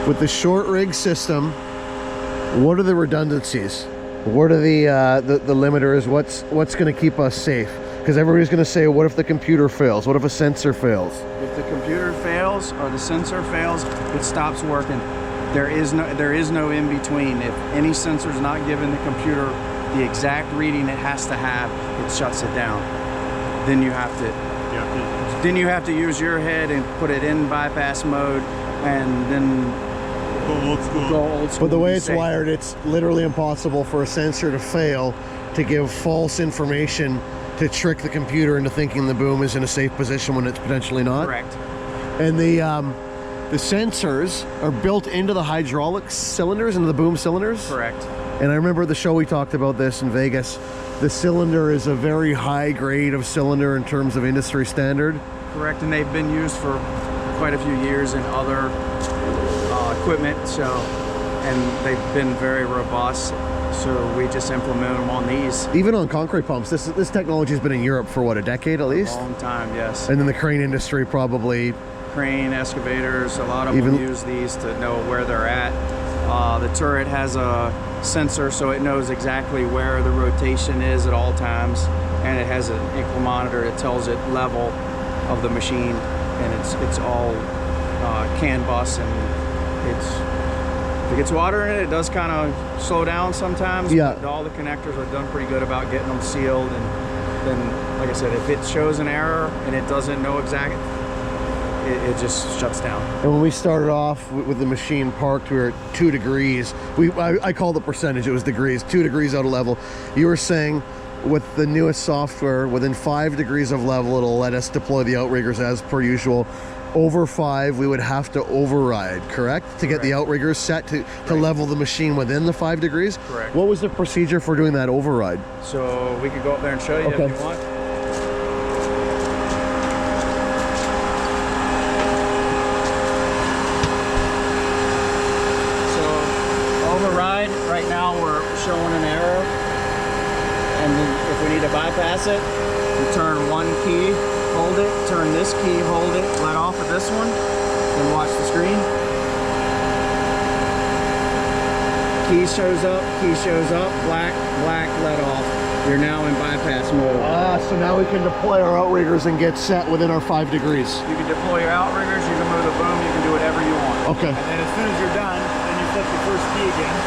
S1: With the short rig system, what are the redundancies? What are the limiters? What's going to keep us safe? Because everybody's going to say, what if the computer fails? What if a sensor fails?
S5: If the computer fails or the sensor fails, it stops working. There is no in between. If any sensor is not giving the computer the exact reading it has to have, it shuts it down. Then you have to use your head and put it in bypass mode, and then
S2: Go old school.
S1: But the way it's wired, it's literally impossible for a sensor to fail to give false information to trick the computer into thinking the boom is in a safe position when it's potentially not.
S5: Correct.
S1: And the sensors are built into the hydraulic cylinders, into the boom cylinders.
S5: Correct.
S1: And I remember the show we talked about this in Vegas. The cylinder is a very high grade of cylinder in terms of industry standard.
S5: Correct, and they've been used for quite a few years in other equipment, and they've been very robust. So we just implement them on these.
S1: Even on concrete pumps, this technology has been in Europe for what, a decade at least?
S5: A long time, yes.
S1: And then the crane industry probably.
S5: Crane, excavators, a lot of them use these to know where they're at. The turret has a sensor, so it knows exactly where the rotation is at all times, and it has an inclinometer that tells it level of the machine, and it's all CAN bus, and if it gets water in it, it does kind of slow down sometimes.
S1: Yeah.
S5: But all the connectors are done pretty good about getting them sealed, and then, like I said, if it shows an error and it doesn't know exactly, it just shuts down.
S1: And when we started off with the machine parked, we were at 2 degrees. I call the percentage, it was degrees, 2 degrees out of level. You were saying with the newest software, within 5 degrees of level, it'll let us deploy the outriggers as per usual. Over 5, we would have to override, correct? To get the outriggers set to level the machine within the 5 degrees?
S5: Correct.
S1: What was the procedure for doing that override?
S5: So we could go up there and show you if you want. Override, right now we're showing an error, and then if we need to bypass it, we turn one key, hold it, turn this key, hold it, let off of this one, and watch the screen. Key shows up, black, let off. You're now in bypass mode.
S1: So now we can deploy our outriggers and get set within our 5 degrees.
S5: You can deploy your outriggers, you can move the boom, you can do whatever you want.
S1: Okay.
S2: And then as soon as you're done, then you flip the first key again.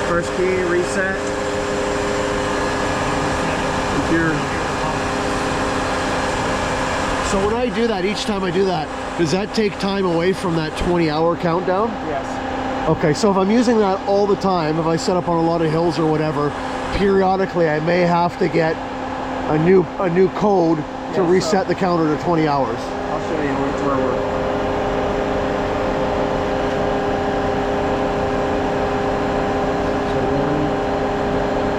S5: First key, reset. Computer.
S1: So when I do that, each time I do that, does that take time away from that 20-hour countdown?
S5: Yes.
S1: Okay, so if I'm using that all the time, if I set up on a lot of hills or whatever, periodically I may have to get a new code to reset the counter to 20 hours.
S5: I'll show you where we're. So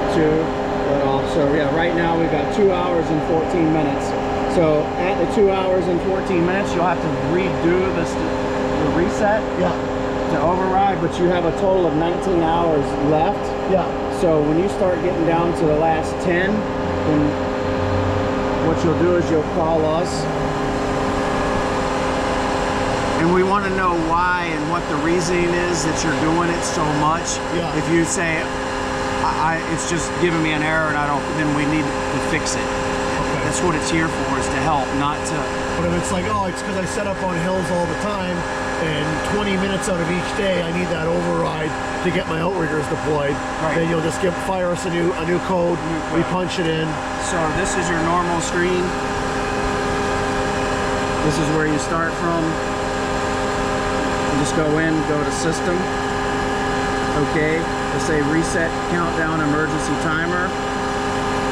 S5: 1, 2, let off. So yeah, right now we've got 2 hours and 14 minutes. So at the 2 hours and 14 minutes, you'll have to redo the reset to override, but you have a total of 19 hours left.
S1: Yeah.
S5: So when you start getting down to the last 10, then what you'll do is you'll call us. And we want to know why and what the reasoning is that you're doing it so much.
S1: Yeah.
S5: If you say, it's just giving me an error and then we need to fix it.
S1: Okay.
S5: That's what it's here for, is to help, not to.
S1: But if it's like, oh, it's because I set up on hills all the time, and 20 minutes out of each day I need that override to get my outriggers deployed, then you'll just fire us a new code, we punch it in.
S5: So this is your normal screen. This is where you start from. You just go in, go to system. Okay, let's say reset countdown emergency timer.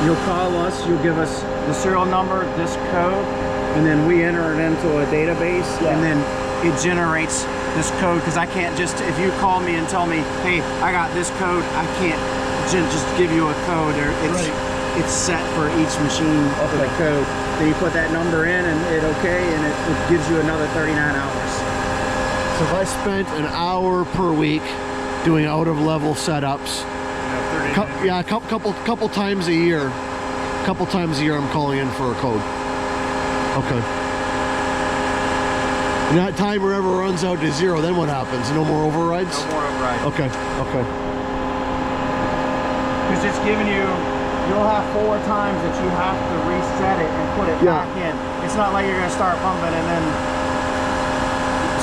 S5: You'll call us, you'll give us the serial number, this code, and then we enter it into a database, and then it generates this code, because I can't just, if you call me and tell me, hey, I got this code, I can't just give you a code. It's set for each machine for the code. Then you put that number in and it gives you another 39 hours.
S1: So if I spent an hour per week doing out of level setups, a couple times a year, I'm calling in for a code. Okay. And that timer ever runs out to 0, then what happens? No more overrides?
S5: No more overrides.
S1: Okay, okay.
S5: Because it's giving you, you'll have 4 times that you have to reset it and put it back in. It's not like you're going to start pumping and then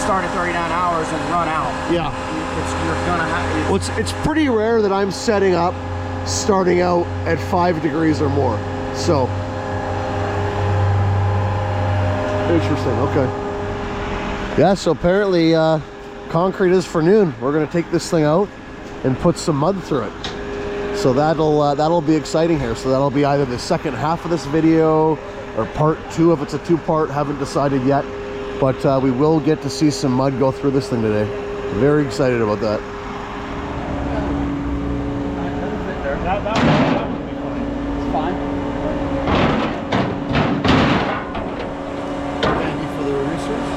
S5: start at 39 hours and run out.
S1: Yeah.
S5: You're going to have...
S1: Well, it's pretty rare that I'm setting up starting out at 5 degrees or more. So, interesting, okay. Yeah, so apparently concrete is for noon. We're gonna take this thing out and put some mud through it. So that'll be exciting here. So that'll be either the second half of this video or part 2 if it's a 2-part, haven't decided yet. But we will get to see some mud go through this thing today. Very excited about that.
S2: That would be fine.
S5: It's fine.
S1: Thank you for the research.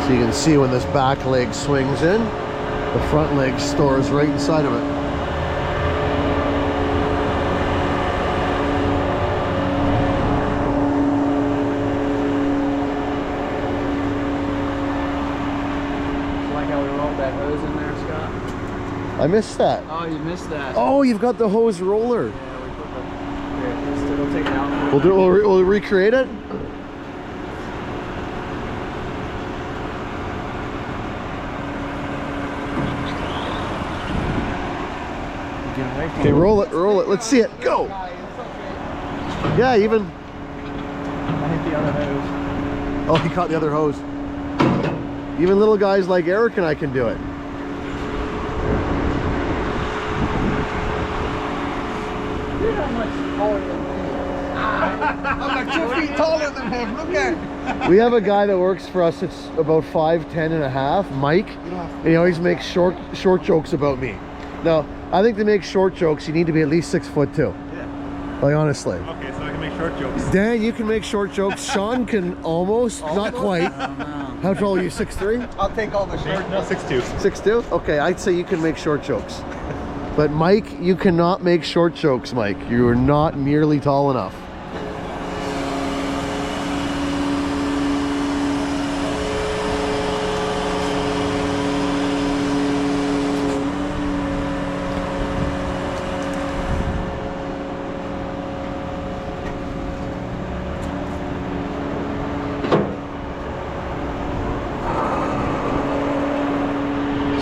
S1: So you can see when this back leg swings in, the front leg stores right inside of it.
S5: Like how we rolled that hose in there, Scott?
S1: I missed that.
S5: Oh, you missed that.
S1: Oh, you've got the hose roller.
S5: Yeah, we put the... Here, we'll take it out.
S1: We'll recreate it.
S5: Get away from
S1: Okay, roll it, roll it. Let's see it. Go. Yeah, even.
S5: I hit the other hose.
S1: Oh, he caught the other hose. Even little guys like Eric and I can do it.
S5: You're not much taller than me. I'm like 2 feet taller than him. Look at him.
S1: We have a guy that works for us that's about 5'10" and a half, Mike, and he always makes short jokes about me. Now, I think to make short jokes, you need to be at least 6'2".
S2: Yeah.
S1: Like, honestly.
S2: Okay, so I can make short jokes.
S1: Dan, you can make short jokes. Sean can almost, not quite. How tall are you, 6'3"?
S5: I'll take all the short.
S2: No, 6'2".
S1: 6'2"? Okay, I'd say you can make short jokes. But Mike, you cannot make short jokes, Mike. You are not nearly tall enough.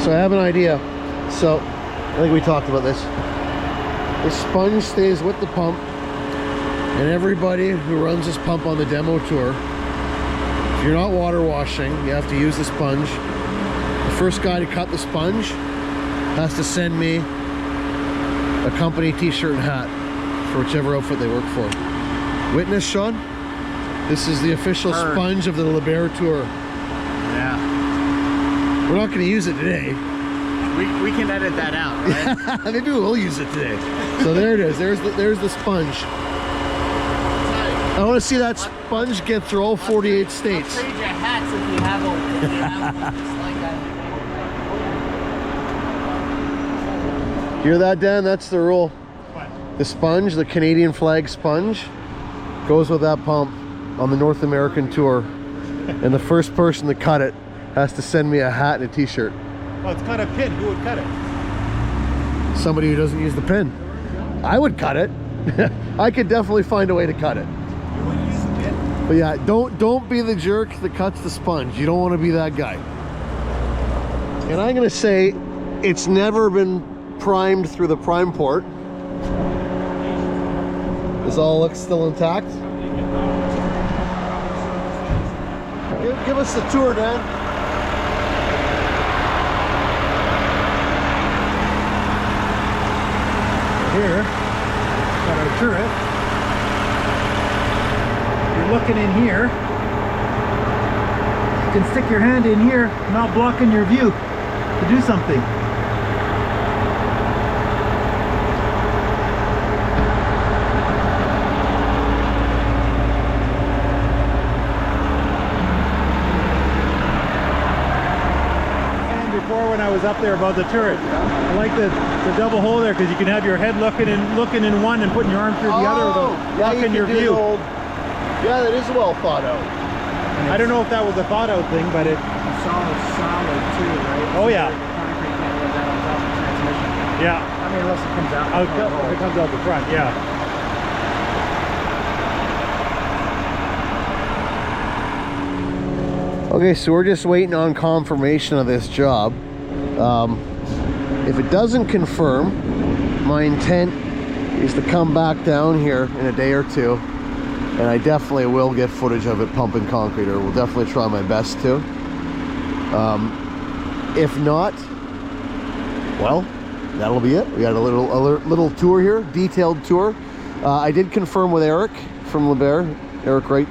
S1: So I have an idea. So I think we talked about this. The sponge stays with the pump, and everybody who runs this pump on the demo tour, if you're not water washing, you have to use the sponge. The first guy to cut the sponge has to send me a company t-shirt and hat for whichever outfit they work for. Witness, Sean? This is the official sponge of the Liebherr tour.
S5: Yeah.
S1: We're not going to use it today.
S5: We can edit that out, right?
S1: Maybe we'll use it today. So there it is. There's the sponge. I want to see that sponge get through all 48 states.
S5: I'll trade you hats if you have one just like that.
S1: Hear that, Dan? That's the rule.
S2: What?
S1: The sponge, the Canadian flag sponge, goes with that pump on the North American tour. And the first person to cut it has to send me a hat and a t-shirt.
S2: Well, it's cut a pin. Who would cut it?
S1: Somebody who doesn't use the pin. I would cut it. I could definitely find a way to cut it.
S2: You wouldn't use the pin?
S1: But yeah, don't be the jerk that cuts the sponge. You don't want to be that guy. And I'm gonna say it's never been primed through the prime port. This all looks still intact. Give us the tour, Dan.
S2: Here, got our turret. You're looking in here. You can stick your hand in here, not blocking your view, to do something. before when I was up there about the turret. I like the double hole there because you can have your head looking in one and putting your arm through the other without blocking your view.
S1: Yeah, that is well thought out.
S2: I don't know if that was a thought out thing, but it.
S5: Solid too, right?
S2: Oh yeah.
S5: Concrete can't live that on top of the transmission.
S2: Yeah.
S5: I mean, unless it comes out.
S2: If it comes out the front, yeah.
S1: Okay, so we're just waiting on confirmation of this job. If it doesn't confirm, my intent is to come back down here in a day or two, and I definitely will get footage of it pumping concrete, or will definitely try my best to. If not, well, that'll be it. We got a little tour here, detailed tour. I did confirm with Eric from Liebherr, Eric Wright,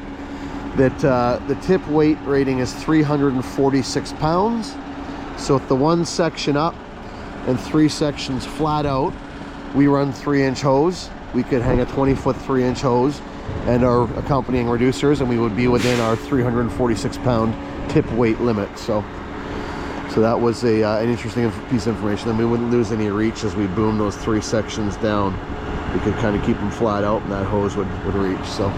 S1: that the tip weight rating is 346 pounds. So with the one section up and 3 sections flat out, we run 3-inch hose. We could hang a 20-foot 3-inch hose and our accompanying reducers, and we would be within our 346 pound tip weight limit. So that was an interesting piece of information. Then we wouldn't lose any reach as we boom those 3 sections down. We could kind of keep them flat out, and that hose would reach. So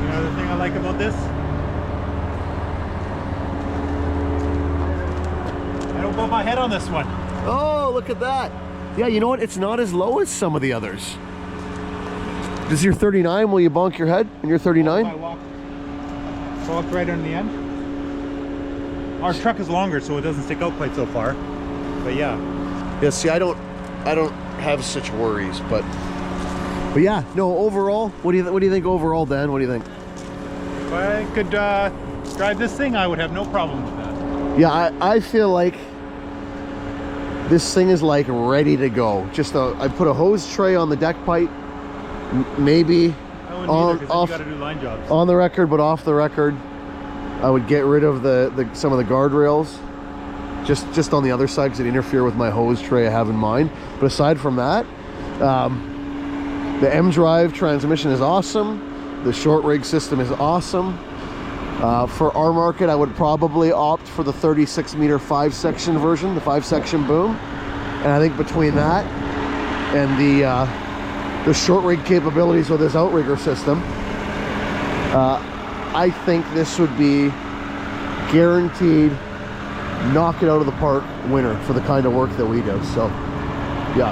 S2: Another thing I like about this, I don't bump my head on this one.
S1: oh, look at that. Yeah, you know what? It's not as low as some of the others. This is your 39. Will you bonk your head in your 39?
S2: I walk right on the end. Our truck is longer, so it doesn't stick out quite so far. But yeah.
S1: Yeah, see, I don't have such worries, but yeah, no, overall, what do you think overall, Dan? What do you think?
S2: If I could drive this thing, I would have no problem with that.
S1: Yeah, I feel like this thing is like ready to go. Just I put a hose tray on the deck pipe, maybe
S2: I wouldn't either, 'cause then you gotta do line jobs.
S1: on the record, but off the record, I would get rid of some of the guardrails just on the other side, because it interfere with my hose tray I have in mind. But aside from that, the M-Drive transmission is awesome. The short rig system is awesome. For our market, I would probably opt for the 36-meter 5-section version, the 5-section boom. And I think between that and the short rig capabilities of this Outrigger system, I think this would be guaranteed knock it out of the park winner for the kind of work that we do. So yeah,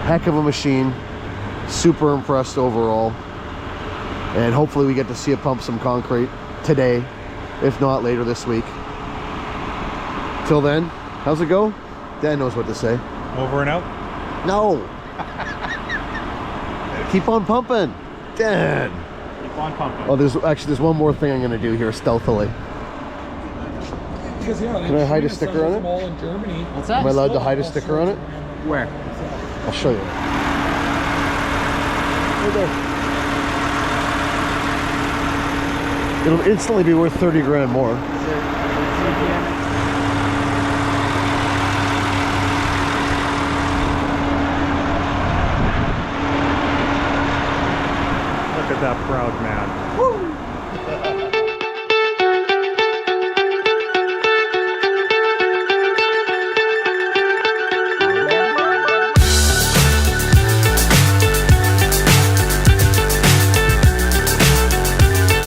S1: heck of a machine, super impressed overall, and hopefully we get to see it pump some concrete today, if not later this week. Till then, how's it go? Dan knows what to say.
S2: Over and out?
S1: No. Keep on pumping, Dan.
S2: Keep on pumping.
S1: Oh, there's one more thing I'm gonna do here stealthily. Can I hide a sticker on it?
S4: In Germany.
S5: What's that?
S1: Am I allowed to hide a sticker on it?
S5: Where?
S1: I'll show you. Right there. It'll instantly be worth 30 grand more.
S5: Is it CPM